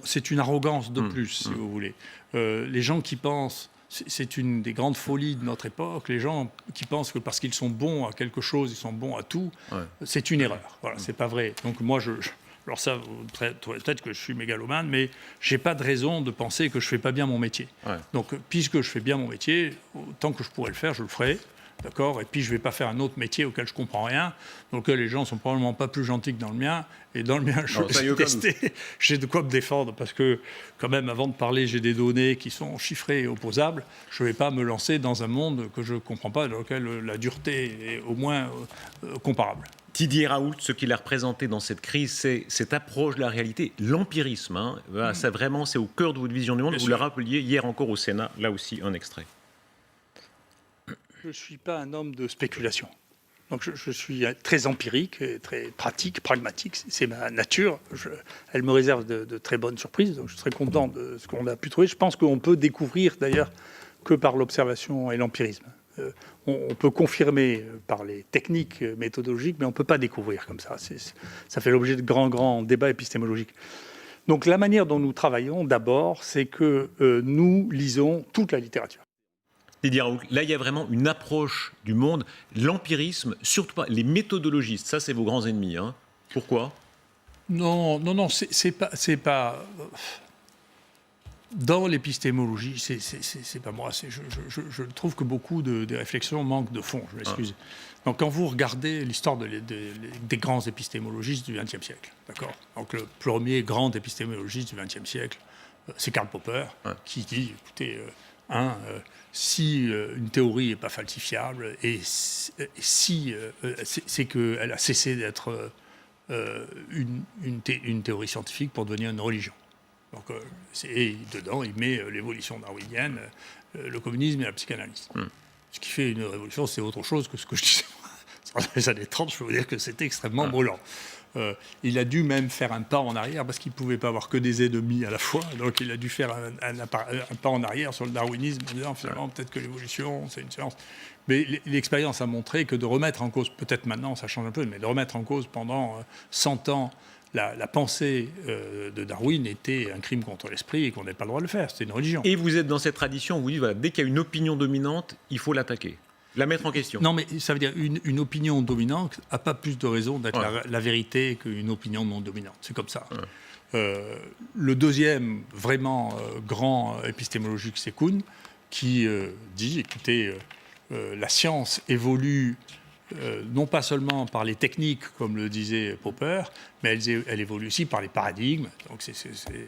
c'est une arrogance de plus, si vous voulez. Les gens qui pensent, c'est une des grandes folies de notre époque, les gens qui pensent que parce qu'ils sont bons à quelque chose, ils sont bons à tout, c'est une erreur. Voilà, c'est pas vrai. Donc moi, alors ça, peut-être que je suis mégalomane, mais j'ai pas de raison de penser que je fais pas bien mon métier. Donc, puisque je fais bien mon métier, tant que je pourrais le faire, je le ferai. D'accord. Et puis, je ne vais pas faire un autre métier auquel je ne comprends rien, dans lequel les gens ne sont probablement pas plus gentils que dans le mien. Et dans le mien, je vais tester. J'ai de quoi me défendre, parce que, quand même, avant de parler, j'ai des données qui sont chiffrées et opposables. Je ne vais pas me lancer dans un monde que je ne comprends pas, dans lequel la dureté est au moins comparable. Didier Raoult, ce qu'il a représenté dans cette crise, c'est cette approche de la réalité, l'empirisme. Hein. Ça, vraiment, c'est au cœur de votre vision du monde. Vous le rappeliez hier encore au Sénat, là aussi, un extrait. Je ne suis pas un homme de spéculation. Donc je suis très empirique, très pratique, pragmatique. C'est ma nature. Elle me réserve de très bonnes surprises. Donc je serais content de ce qu'on a pu trouver. Je pense qu'on peut découvrir d'ailleurs que par l'observation et l'empirisme. On peut confirmer par les techniques méthodologiques, mais on ne peut pas découvrir comme ça. Ça fait l'objet de grands débats épistémologiques. Donc la manière dont nous travaillons, d'abord, c'est que nous lisons toute la littérature. Didier Raoult, là, il y a vraiment une approche du monde, l'empirisme, surtout pas les méthodologistes. Ça, c'est vos grands ennemis. Hein. Pourquoi? Non, c'est pas. Dans l'épistémologie, c'est pas moi. Je trouve que beaucoup des réflexions manquent de fond. Je m'excuse. Donc, quand vous regardez l'histoire des grands épistémologistes du XXe siècle, d'accord. Donc, le premier grand épistémologiste du XXe siècle, c'est Karl Popper, qui dit, écoutez. Si une théorie n'est pas falsifiable et si c'est qu'elle a cessé d'être une théorie scientifique pour devenir une religion. Donc, et dedans, il met l'évolution darwinienne, le communisme et la psychanalyse. Ce qui fait une révolution, c'est autre chose que ce que je disais. Dans les années 30, je peux vous dire que c'était extrêmement brûlant. Il a dû même faire un pas en arrière parce qu'il ne pouvait pas avoir que des ennemis à la fois. Donc il a dû faire un pas en arrière sur le darwinisme en disant finalement peut-être que l'évolution c'est une science. Mais l'expérience a montré que de remettre en cause, peut-être maintenant ça change un peu, mais de remettre en cause pendant 100 ans la pensée de Darwin était un crime contre l'esprit et qu'on n'avait pas le droit de le faire. C'était une religion. Et vous êtes dans cette tradition où vous dites voilà, dès qu'il y a une opinion dominante, il faut l'attaquer. La mettre en question. Non, mais ça veut dire une opinion dominante n'a pas plus de raison d'être la vérité qu'une opinion non dominante. C'est comme ça. Le deuxième vraiment grand épistémologique, c'est Kuhn, qui dit, écoutez, la science évolue non pas seulement par les techniques, comme le disait Popper, mais elle évolue aussi par les paradigmes.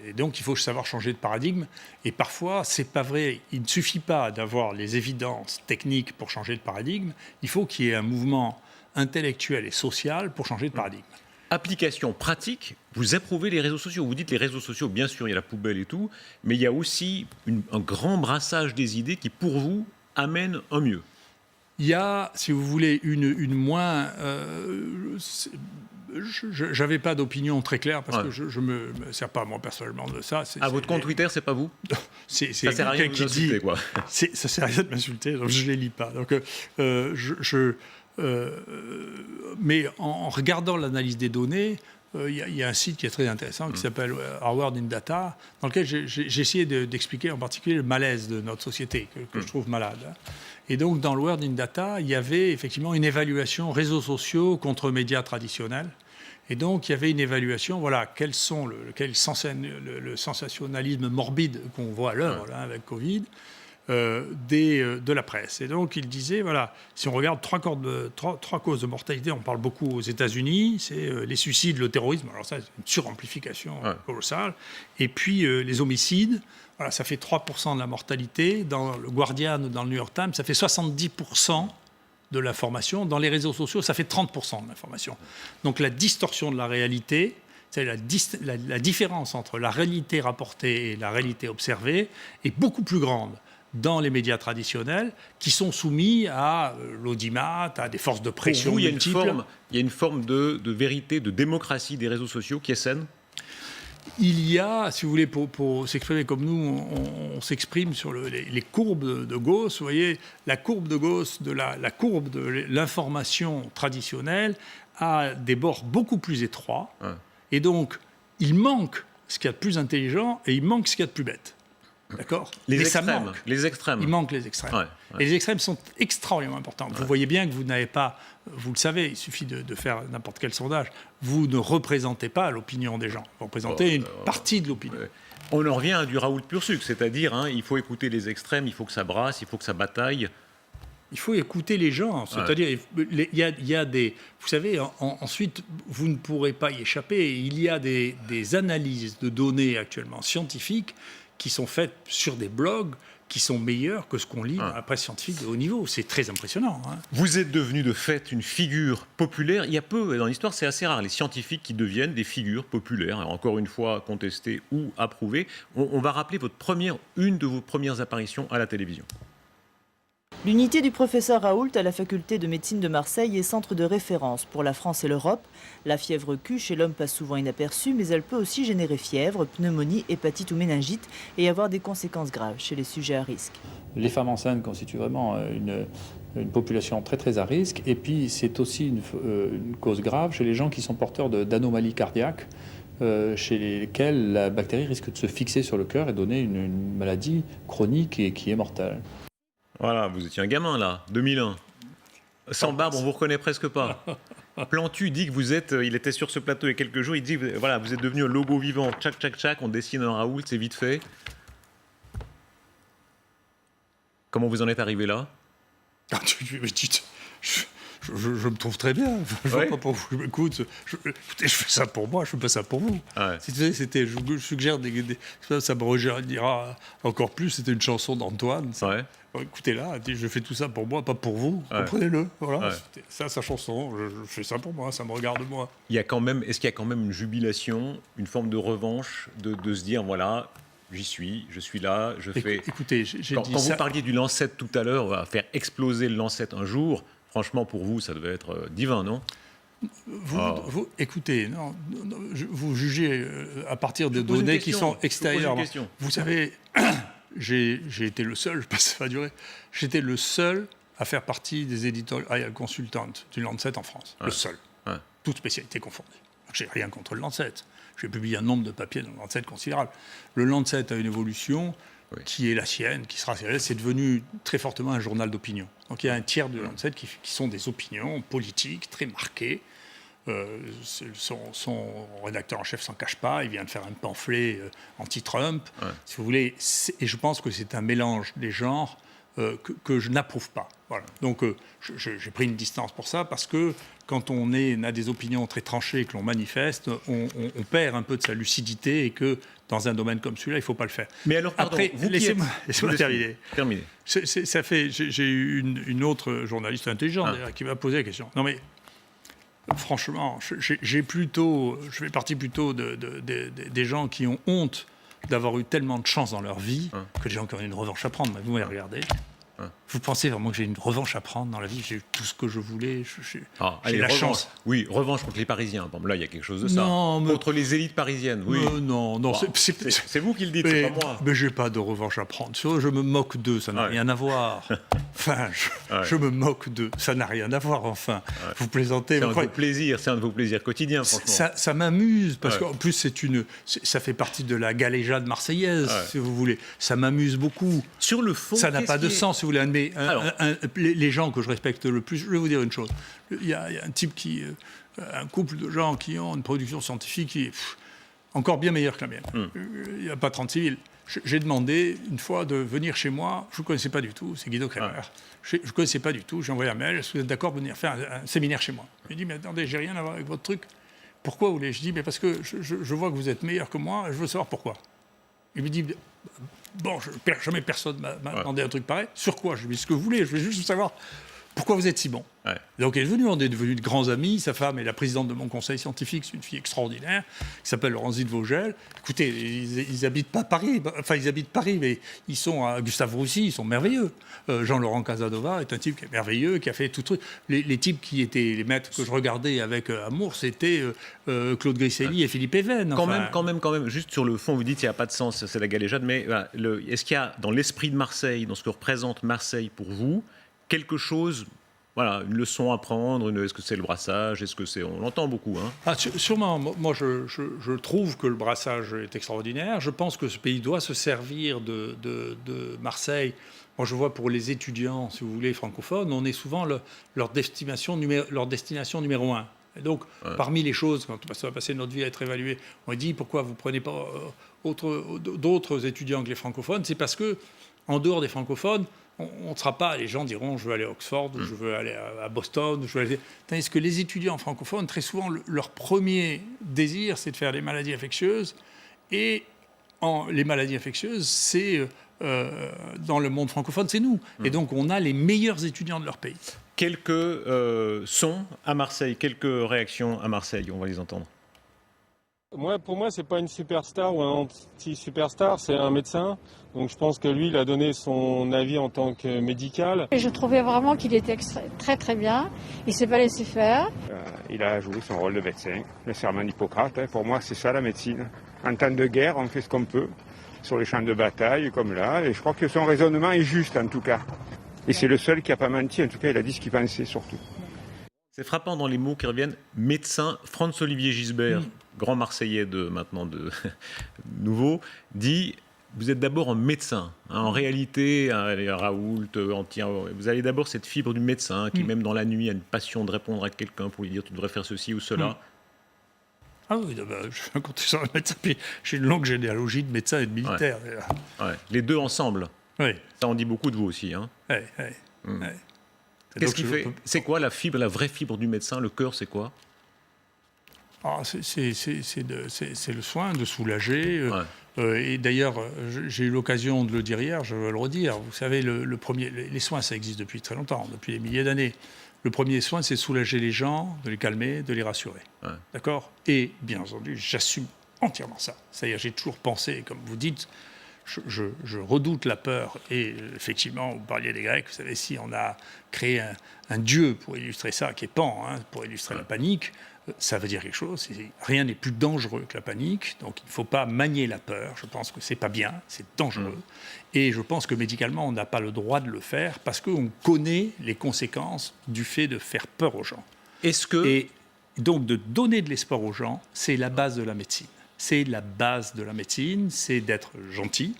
Et donc, il faut savoir changer de paradigme. Et parfois, c'est pas vrai. Il ne suffit pas d'avoir les évidences techniques pour changer de paradigme. Il faut qu'il y ait un mouvement intellectuel et social pour changer de paradigme. Application pratique, vous approuvez les réseaux sociaux. Vous dites les réseaux sociaux, bien sûr, il y a la poubelle et tout, mais il y a aussi un grand brassage des idées qui, pour vous, amène un mieux. Il y a, si vous voulez, une moins... je n'avais pas d'opinion très claire parce que je ne me sers pas, moi, personnellement, de ça. Votre compte Twitter, c'est pas vous? C'est ça sert à rien de vous insulter, quoi. Ça sert à rien de m'insulter, donc je ne les lis pas. Donc, mais en regardant l'analyse des données, il y a un site qui est très intéressant qui s'appelle Our World in Data, dans lequel j'ai essayé d'expliquer en particulier le malaise de notre société, que je trouve malade. Et donc, dans le World in Data, il y avait effectivement une évaluation réseaux sociaux contre médias traditionnels. Et donc, il y avait une évaluation, voilà, quel le sensationnalisme morbide qu'on voit à l'heure là, avec Covid, de la presse. Et donc, il disait, voilà, si on regarde trois causes de mortalité, on parle beaucoup aux États-Unis, c'est les suicides, le terrorisme, alors ça, c'est une suramplification colossale, et puis les homicides. voilà, ça fait 3% de la mortalité. Dans le Guardian ou dans le New York Times, ça fait 70% de l'information. Dans les réseaux sociaux, ça fait 30% de l'information. Donc la distorsion de la réalité, c'est la différence entre la réalité rapportée et la réalité observée est beaucoup plus grande dans les médias traditionnels qui sont soumis à l'audimat, à des forces de pression Pour vous, multiples. il y a une forme de vérité, de démocratie des réseaux sociaux qui est saine. Il y a, si vous voulez, pour s'exprimer comme nous, on s'exprime sur les courbes de Gauss. Vous voyez, la courbe de Gauss, la courbe de l'information traditionnelle, a des bords beaucoup plus étroits. Ouais. Et donc, il manque ce qu'il y a de plus intelligent et il manque ce qu'il y a de plus bête. D'accord ? Les extrêmes. Il manque les extrêmes. Ouais. Et les extrêmes sont extraordinairement importants. Ouais. Vous voyez bien que vous n'avez pas, vous le savez, il suffit de faire n'importe quel sondage, vous ne représentez pas l'opinion des gens. Vous représentez une partie de l'opinion. On en revient à du Raoult pur sucre, c'est-à-dire il faut écouter les extrêmes, il faut que ça brasse, il faut que ça bataille. Il faut écouter les gens, c'est-à-dire il y a des... Vous savez, ensuite, vous ne pourrez pas y échapper. Il y a des analyses de données actuellement scientifiques qui sont faites sur des blogs qui sont meilleurs que ce qu'on lit dans la presse scientifique de haut niveau. C'est très impressionnant. Vous êtes devenu de fait une figure populaire. Il y a peu, dans l'histoire, c'est assez rare, les scientifiques qui deviennent des figures populaires, encore une fois contestées ou approuvées. On va rappeler une de vos premières apparitions à la télévision. L'unité du professeur Raoult à la faculté de médecine de Marseille est centre de référence pour la France et l'Europe. La fièvre Q chez l'homme passe souvent inaperçue, mais elle peut aussi générer fièvre, pneumonie, hépatite ou méningite et avoir des conséquences graves chez les sujets à risque. Les femmes enceintes constituent vraiment une population très très à risque. Et puis c'est aussi une cause grave chez les gens qui sont porteurs d'anomalies cardiaques, chez lesquels la bactérie risque de se fixer sur le cœur et donner une maladie chronique et qui est mortelle. Voilà, vous étiez un gamin là, 2001. Sans barbe, on vous reconnaît presque pas. Plantu dit que il était sur ce plateau il y a quelques jours, il dit voilà, vous êtes devenu un logo vivant, tchac tchac tchac, on dessine un Raoult, c'est vite fait. Comment vous en êtes arrivé là ? Je me trouve très bien. Je vois pas pour vous. Écoute, je fais ça pour moi, je fais pas ça pour vous. Ouais. Je suggère ça me rejaillira encore plus. C'était une chanson d'Antoine. Ouais. Écoutez-là, je fais tout ça pour moi, pas pour vous. Ouais. Comprenez-le. Voilà. Ouais. C'était ça, sa chanson. Je fais ça pour moi, ça me regarde moi. Est-ce qu'il y a quand même une jubilation, une forme de revanche, de se dire voilà, je suis là, je fais. Écoutez, quand vous parliez du Lancet tout à l'heure, on va faire exploser le Lancet un jour. Franchement, pour vous, ça devait être divin, non ? Vous écoutez, vous jugez à partir de données qui sont extérieures. Vous savez, j'ai été le seul, je ne sais pas si ça va durer, j'étais le seul à faire partie des editorial consultants du Lancet en France. Ouais. Le seul. Ouais. Toutes spécialités confondues. Je n'ai rien contre le Lancet. J'ai publié un nombre de papiers dans le Lancet considérable. Le Lancet a une évolution qui est la sienne, qui sera celle. C'est devenu très fortement un journal d'opinion. Donc il y a un tiers de Lancet qui sont des opinions politiques très marquées. Son rédacteur en chef s'en cache pas. Il vient de faire un pamphlet anti-Trump. Ouais. Si vous voulez, et je pense que c'est un mélange des genres que je n'approuve pas. Voilà. Donc j'ai pris une distance pour ça parce que quand on a des opinions très tranchées et que l'on manifeste, on perd un peu de sa lucidité et que dans un domaine comme celui-là, il ne faut pas le faire. Mais alors, pardon, après, laissez-moi terminer. Ça fait, j'ai eu une autre journaliste intelligente d'ailleurs, qui m'a posé la question. Non mais, franchement, je fais partie plutôt des gens qui ont honte d'avoir eu tellement de chance dans leur vie que des gens qui ont une revanche à prendre. Vous m'avez regardé. Vous pensez vraiment que j'ai une revanche à prendre dans la vie ? J'ai eu tout ce que je voulais. J'ai la chance. Oui, revanche contre les Parisiens. Bon, là, il y a quelque chose de ça. Non, contre les élites parisiennes, oui. Non. Bon, c'est vous qui le dites, c'est pas moi. Mais j'ai pas de revanche à prendre. Je me moque d'eux, ça n'a rien à voir. Enfin, je me moque d'eux, ça n'a rien à voir, enfin. Vous plaisantez. C'est un de vos plaisirs quotidiens, franchement. Ça m'amuse, parce qu'en plus, ça fait partie de la galéjade marseillaise, si vous voulez. Ça m'amuse beaucoup. Sur le fond, ça n'a pas de sens, si vous voulez. Mais les gens que je respecte le plus, je vais vous dire une chose. Il y a un type un couple de gens qui ont une production scientifique qui est encore bien meilleure que la mienne. Il n'y a pas 36 000. J'ai demandé une fois de venir chez moi, je ne connaissais pas du tout, c'est Guido Kremer. Je ne connaissais pas du tout, j'ai envoyé un mail, est-ce que vous êtes d'accord pour venir faire un séminaire chez moi ? Il dit, mais attendez, j'ai rien à voir avec votre truc. Pourquoi vous voulez ? Je dis, mais parce que je vois que vous êtes meilleur que moi, je veux savoir pourquoi. Il me dit, Bon, jamais personne m'a demandé un truc pareil. Sur quoi? Je lui ai dit ce que vous voulez, je veux juste savoir pourquoi vous êtes si bon. Ouais. Donc on est devenus de grands amis. Sa femme est la présidente de mon conseil scientifique, c'est une fille extraordinaire qui s'appelle Laurence Vogel. Écoutez, ils habitent pas Paris, enfin ils habitent Paris, mais ils sont à Gustave Roussy, ils sont merveilleux. Jean-Laurent Casanova est un type qui est merveilleux, qui a fait tout truc. Les types qui étaient les maîtres que je regardais avec amour, c'était Claude Grisselli et Philippe Even. Quand même, juste sur le fond, vous dites qu'il n'y a pas de sens, c'est la galéjade, mais est-ce qu'il y a dans l'esprit de Marseille, dans ce que représente Marseille pour vous, quelque chose, voilà, une leçon à prendre, est-ce que c'est le brassage, est-ce que c'est, on l'entend beaucoup, hein. Sûrement, moi je trouve que le brassage est extraordinaire, je pense que ce pays doit se servir de Marseille. Moi je vois pour les étudiants, si vous voulez, francophones, on est souvent leur destination numéro 1. Et donc, parmi les choses, quand on va passer notre vie à être évalué, on dit pourquoi vous ne prenez pas d'autres étudiants que les francophones, c'est parce que en dehors des francophones, on ne sera pas, les gens diront je veux aller à Oxford, je veux aller à Boston, tandis que les étudiants francophones, très souvent, leur premier désir, c'est de faire des maladies infectieuses, et les maladies infectieuses, c'est dans le monde francophone, c'est nous. Et donc, on a les meilleurs étudiants de leur pays. Quelques sons à Marseille, quelques réactions à Marseille, on va les entendre. Pour moi, c'est pas une superstar ou un anti-superstar, c'est un médecin. Donc je pense que lui, il a donné son avis en tant que médical. Et je trouvais vraiment qu'il était très très bien. Il s'est pas laissé faire. Il a joué son rôle de médecin, le serment d'Hippocrate. Pour moi, c'est ça la médecine. En temps de guerre, on fait ce qu'on peut, sur les champs de bataille, comme là. Et je crois que son raisonnement est juste, en tout cas. Et c'est le seul qui n'a pas menti. En tout cas, il a dit ce qu'il pensait, surtout. C'est frappant dans les mots qui reviennent. Médecin, Franz-Olivier Gisbert, grand Marseillais de nouveau, dit vous êtes d'abord un médecin. En réalité, Raoult, vous avez d'abord cette fibre du médecin qui, même dans la nuit, a une passion de répondre à quelqu'un pour lui dire tu devrais faire ceci ou cela. Ah oui, je suis un consultant médecin, puis j'ai une longue généalogie de médecins et de militaires. Ouais. Les deux ensemble. Oui. Ça en dit beaucoup de vous aussi. Hein. Qu'est-ce qui fait C'est quoi la vraie fibre du médecin? Le cœur, c'est quoi? C'est le soin, de soulager. Et d'ailleurs, j'ai eu l'occasion de le dire hier, je veux le redire. Vous savez, les soins, ça existe depuis très longtemps, depuis des milliers d'années. Le premier soin, c'est de soulager les gens, de les calmer, de les rassurer. D'accord? Et bien entendu, j'assume entièrement ça. C'est-à-dire, j'ai toujours pensé, comme vous dites, je redoute la peur. Et effectivement, vous parliez des Grecs, vous savez, si on a créé un dieu pour illustrer ça, qui est Pan, pour illustrer la panique, ça veut dire quelque chose. Rien n'est plus dangereux que la panique, donc il ne faut pas manier la peur. Je pense que c'est pas bien, c'est dangereux. Et je pense que médicalement, on n'a pas le droit de le faire parce qu'on connaît les conséquences du fait de faire peur aux gens. Et donc de donner de l'espoir aux gens, c'est la base de la médecine. C'est la base de la médecine, c'est d'être gentil,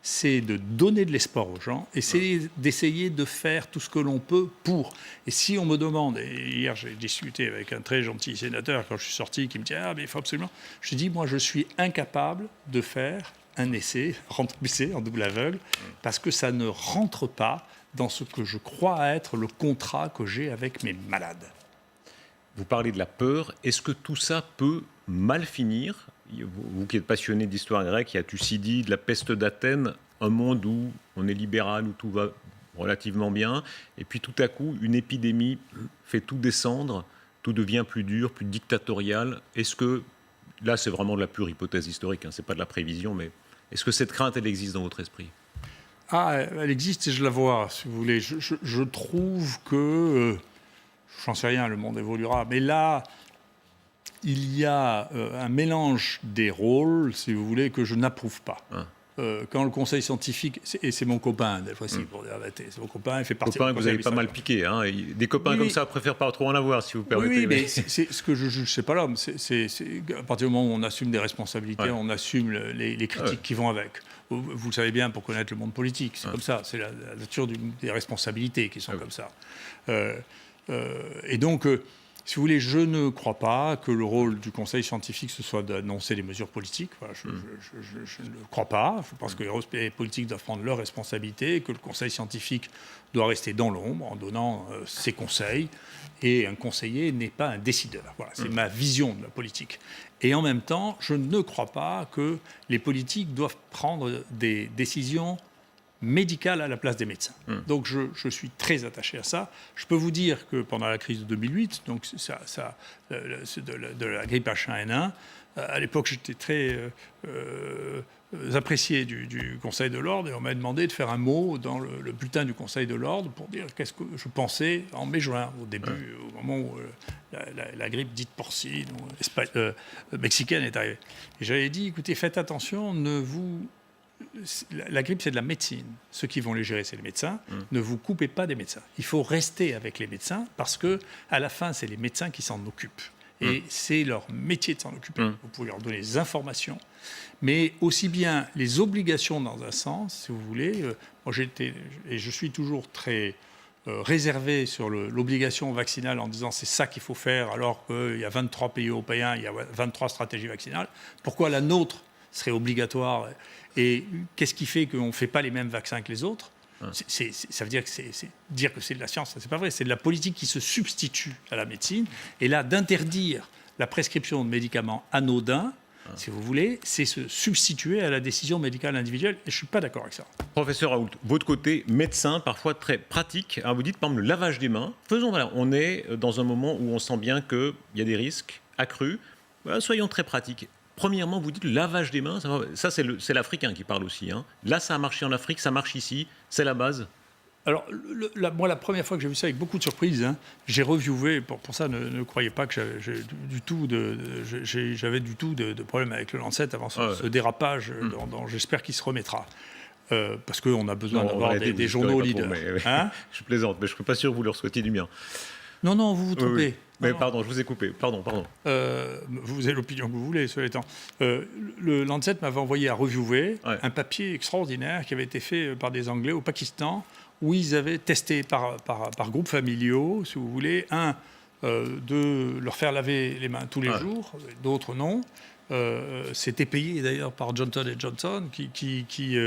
c'est de donner de l'espoir aux gens et c'est d'essayer de faire tout ce que l'on peut pour. Et si on me demande, et hier j'ai discuté avec un très gentil sénateur quand je suis sorti qui me dit « Ah, mais il faut absolument… » Je dis « Moi, je suis incapable de faire un essai, randomisé en double aveugle, parce que ça ne rentre pas dans ce que je crois être le contrat que j'ai avec mes malades. » Vous parlez de la peur. Est-ce que tout ça peut mal finir ? Vous qui êtes passionné d'histoire grecque, il y a Thucydide, la peste d'Athènes, un monde où on est libéral, où tout va relativement bien, et puis tout à coup, une épidémie fait tout descendre, tout devient plus dur, plus dictatorial. Est-ce que, là c'est vraiment de la pure hypothèse historique, c'est pas de la prévision, mais est-ce que cette crainte, elle existe dans votre esprit ? Elle existe et je la vois, si vous voulez. Je trouve que, j'en sais rien, le monde évoluera, mais là, il y a un mélange des rôles, si vous voulez, que je n'approuve pas. Quand le conseil scientifique, et c'est mon copain, des fois-ci, pour dire c'est mon copain, il fait partie copain que vous avez pas mal piqué. Des copains comme ça préfèrent pas trop en avoir, si vous permettez. Oui, mais c'est ce que je juge, c'est pas l'homme. C'est à partir du moment où on assume des responsabilités, on assume les critiques qui vont avec. Vous le savez bien, pour connaître le monde politique, c'est comme ça. C'est la nature des responsabilités qui sont comme ça. Et donc, si vous voulez, je ne crois pas que le rôle du conseil scientifique, ce soit d'annoncer des mesures politiques. Voilà, je ne le crois pas. Je pense que les politiques doivent prendre leurs responsabilités, que le conseil scientifique doit rester dans l'ombre en donnant ses conseils. Et un conseiller n'est pas un décideur. Voilà, c'est ma vision de la politique. Et en même temps, je ne crois pas que les politiques doivent prendre des décisions médicales à la place des médecins. Donc je suis très attaché à ça. Je peux vous dire que pendant la crise de 2008, donc de la grippe H1N1, à l'époque j'étais très apprécié du Conseil de l'Ordre et on m'a demandé de faire un mot dans le bulletin du Conseil de l'Ordre pour dire qu'est-ce que je pensais en mai-juin, au début, au moment où la grippe dite porcine ou mexicaine est arrivée. Et j'avais dit, écoutez, faites attention, la grippe, c'est de la médecine. Ceux qui vont les gérer, c'est les médecins. Ne vous coupez pas des médecins. Il faut rester avec les médecins parce qu'à la fin, c'est les médecins qui s'en occupent. Et c'est leur métier de s'en occuper. Vous pouvez leur donner des informations, mais aussi bien les obligations dans un sens, si vous voulez. Moi, et je suis toujours très réservé sur l'obligation vaccinale en disant c'est ça qu'il faut faire alors qu'il y a 23 pays européens, il y a 23 stratégies vaccinales. Pourquoi la nôtre serait obligatoire? Et qu'est-ce qui fait qu'on ne fait pas les mêmes vaccins que les autres? Ça veut dire que dire que c'est de la science, c'est pas vrai. C'est de la politique qui se substitue à la médecine. Et là, d'interdire la prescription de médicaments anodins, si vous voulez, c'est se substituer à la décision médicale individuelle. Et je ne suis pas d'accord avec ça. Professeur Raoult, votre côté médecin, parfois très pratique. Alors vous dites, par exemple, le lavage des mains. On est dans un moment où on sent bien qu'il y a des risques accrus. Voilà, soyons très pratiques. Premièrement, vous dites le lavage des mains, ça c'est l'Africain qui parle aussi. Là, ça a marché en Afrique, ça marche ici, c'est la base. Alors, moi, la première fois que j'ai vu ça, avec beaucoup de surprise, j'ai reviewé, pour ça, ne croyez pas que j'avais du tout de problème avec le Lancet avant ce dérapage dont j'espère qu'il se remettra. Parce qu'on a besoin d'avoir des journaux leaders. Je plaisante, mais je ne suis pas sûr que vous leur souhaitiez du bien. Non, vous vous trompez. Oui. Mais pardon, je vous ai coupé. Pardon. Vous avez l'opinion que vous voulez, cela étant. Le Lancet m'avait envoyé à reviewer un papier extraordinaire qui avait été fait par des Anglais au Pakistan, où ils avaient testé par groupes familiaux, si vous voulez, de leur faire laver les mains tous les jours, d'autres non. C'était payé d'ailleurs par Johnson & Johnson qui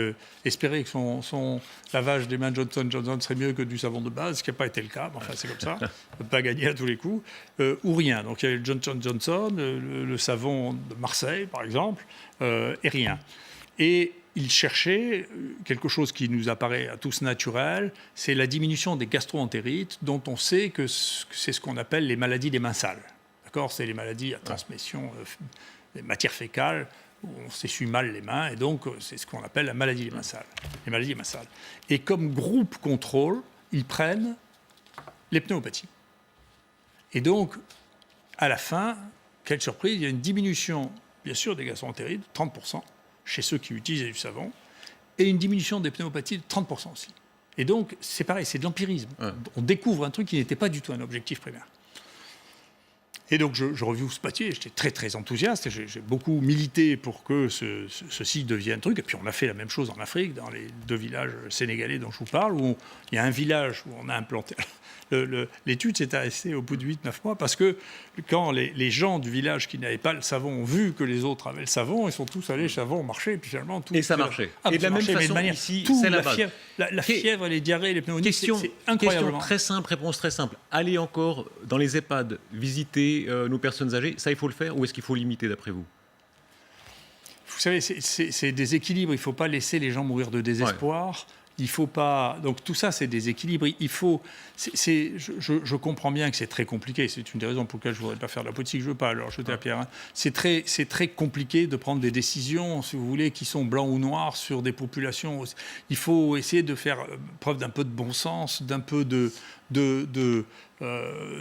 espérait que son lavage des mains de Johnson & Johnson serait mieux que du savon de base, ce qui n'a pas été le cas, enfin c'est comme ça, on ne peut pas gagner à tous les coups, ou rien. Donc il y avait le Johnson & Johnson, le savon de Marseille par exemple, et rien. Et il cherchait quelque chose qui nous apparaît à tous naturel, c'est la diminution des gastro-entérites, dont on sait que c'est ce qu'on appelle les maladies des mains sales. D'accord ? C'est les maladies à transmission des matières fécales, où on s'essuie mal les mains, et donc c'est ce qu'on appelle la maladie des mains sales, les maladies des mains sales. Et comme groupe contrôle, ils prennent les pneumopathies. Et donc, à la fin, quelle surprise, il y a une diminution, bien sûr, des gastro-entérites, 30%, chez ceux qui utilisaient du savon, et une diminution des pneumopathies de 30% aussi. Et donc, c'est pareil, c'est de l'empirisme. On découvre un truc qui n'était pas du tout un objectif primaire. Et donc, je review ce papier, j'étais très, très enthousiaste, et j'ai beaucoup milité pour que ceci devienne un truc. Et puis, on a fait la même chose en Afrique, dans les 2 villages sénégalais dont je vous parle, où il y a un village où on a implanté... L'étude s'est arrêtée au bout de 8-9 mois, parce que quand les gens du village qui n'avaient pas le savon ont vu que les autres avaient le savon, ils sont tous allés savon au marché, et puis finalement... Et ça marchait. Et de la même façon, ici, c'est la base. La fièvre, les diarrhées, les pneumonies, c'est incroyablement... Question très simple, réponse très simple. Allez encore dans les EHPAD, visiter nos personnes âgées, ça il faut le faire, ou est-ce qu'il faut limiter d'après vous ? Vous savez, c'est des équilibres, il ne faut pas laisser les gens mourir de désespoir. Il faut pas. Donc tout ça, c'est des équilibres. Il faut. Je comprends bien que c'est très compliqué. C'est une des raisons pour lesquelles je ne voudrais pas faire de la politique. Je ne veux pas leur jeter la pierre. C'est très compliqué de prendre des décisions, si vous voulez, qui sont blancs ou noirs sur des populations. Il faut essayer de faire preuve d'un peu de bon sens, d'un peu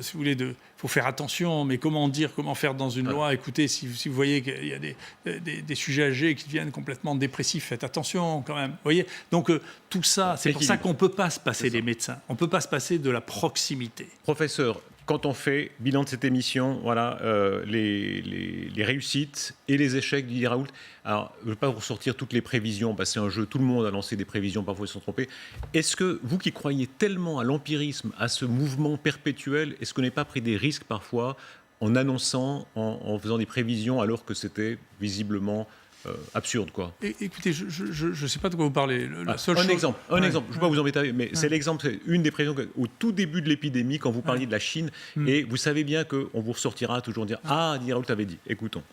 si vous voulez, il faut faire attention, mais comment faire dans une loi? Écoutez, si vous voyez qu'il y a des sujets âgés qui deviennent complètement dépressifs, faites attention quand même. Vous voyez, donc tout ça, c'est pour ça qu'on ne peut pas se passer des médecins. On ne peut pas se passer de la proximité. Professeur, quand on fait bilan de cette émission, voilà, les réussites et les échecs d'Didier Raoult. Alors, je ne veux pas vous ressortir toutes les prévisions, parce que c'est un jeu, tout le monde a lancé des prévisions, parfois ils se sont trompés. Est-ce que vous qui croyez tellement à l'empirisme, à ce mouvement perpétuel, est-ce qu'on n'est pas pris des risques parfois en annonçant, en faisant des prévisions, alors que c'était visiblement absurde, quoi? Écoutez, je ne sais pas de quoi vous parlez. Un exemple, je ne veux pas vous embêter, mais c'est l'exemple, c'est une des prévisions au tout début de l'épidémie, quand vous parliez de la Chine, et vous savez bien qu'on vous ressortira toujours dire « Ah, Didier Raoult avait dit ». Écoutons.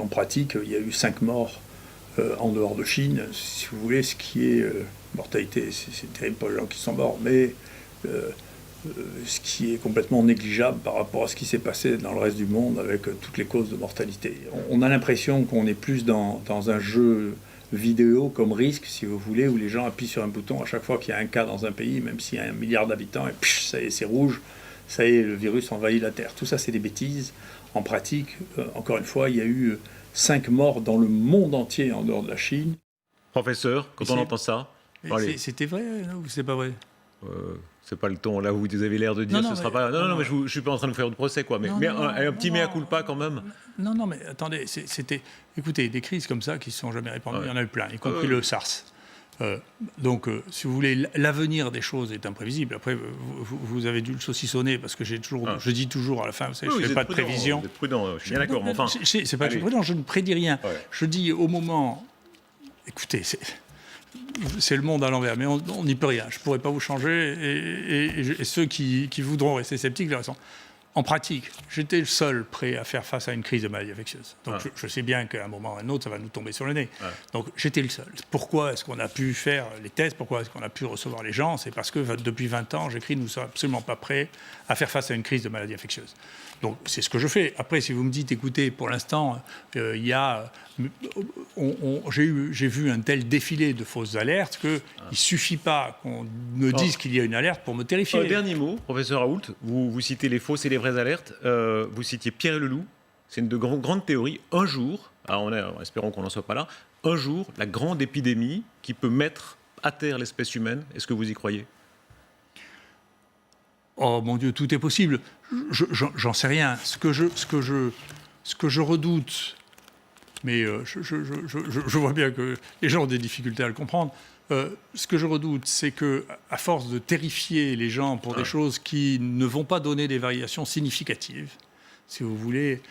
En pratique, il y a eu 5 morts en dehors de Chine, si vous voulez, ce qui est mortalité, c'est terrible pour les gens qui sont morts, mais ce qui est complètement négligeable par rapport à ce qui s'est passé dans le reste du monde avec toutes les causes de mortalité. On a l'impression qu'on est plus dans un jeu vidéo comme Risque, si vous voulez, où les gens appuient sur un bouton à chaque fois qu'il y a un cas dans un pays, même s'il y a 1 milliard d'habitants, et psh, ça y est, c'est rouge, ça y est, le virus envahit la Terre. Tout ça, c'est des bêtises. En pratique, encore une fois, il y a eu 5 morts dans le monde entier en dehors de la Chine. Professeur, quand on entend ça, c'était vrai ou c'est pas vrai? C'est pas le ton là où vous avez l'air de dire ce sera pas. Non, mais je suis pas en train de vous faire de procès quoi. Mais un petit mea culpa quand même. Non, mais attendez, écoutez, des crises comme ça qui se sont jamais répandues, il y en a eu plein, y compris le SARS. Donc, si vous voulez, l'avenir des choses est imprévisible. Après, vous avez dû le saucissonner parce que je dis toujours à la fin, vous savez, je ne fais pas de prévision. Vous êtes prudent, je suis bien d'accord. Mais enfin, c'est pas que je suis prudent, je ne prédis rien. Ouais. Je dis au moment, écoutez, c'est le monde à l'envers, mais on n'y peut rien. Je ne pourrais pas vous changer. Et ceux qui voudront rester sceptiques, le restent. En pratique, j'étais le seul prêt à faire face à une crise de maladie infectieuse. Donc je sais bien qu'à un moment ou à un autre, ça va nous tomber sur le nez. Donc j'étais le seul. Pourquoi est-ce qu'on a pu faire les tests? Pourquoi est-ce qu'on a pu recevoir les gens? C'est parce que depuis 20 ans, j'écris, nous ne sommes absolument pas prêts à faire face à une crise de maladie infectieuse. Donc c'est ce que je fais. Après, si vous me dites, écoutez, pour l'instant, j'ai vu un tel défilé de fausses alertes qu'il ne suffit pas qu'on me dise qu'il y a une alerte pour me terrifier. Dernier mot, professeur Raoult, vous citez les fausses et les vraies alertes. Vous citiez Pierre Leloup. C'est une de grandes théories. Un jour, espérons qu'on n'en soit pas là, un jour, la grande épidémie qui peut mettre à terre l'espèce humaine, est-ce que vous y croyez? Oh mon Dieu, tout est possible. J'en sais rien. Ce que je redoute, mais je vois bien que les gens ont des difficultés à le comprendre. Ce que je redoute, c'est que, à force de terrifier les gens pour des choses qui ne vont pas donner des variations significatives, si vous voulez,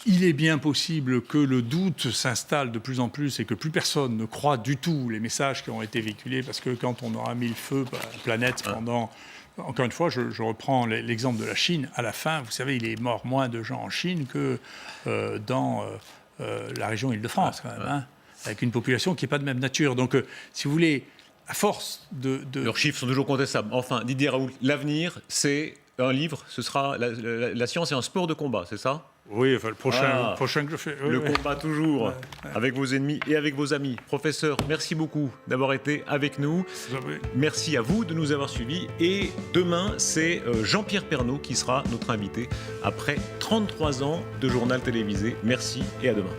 il est bien possible que le doute s'installe de plus en plus et que plus personne ne croit du tout les messages qui ont été véhiculés, parce que quand on aura mis le feu à la planète pendant... Encore une fois, je reprends l'exemple de la Chine. À la fin, vous savez, il est mort moins de gens en Chine que dans la région Île-de-France, quand même, avec une population qui n'est pas de même nature. Donc, si vous voulez, à force de... Leurs chiffres sont toujours contestables. Enfin, Didier Raoult, l'avenir, c'est un livre, ce sera la science et un sport de combat, c'est ça? Oui, enfin, le prochain que je fais. Le combat toujours, avec vos ennemis et avec vos amis. Professeur, merci beaucoup d'avoir été avec nous. Merci à vous de nous avoir suivis. Et demain, c'est Jean-Pierre Pernaut qui sera notre invité après 33 ans de journal télévisé. Merci et à demain.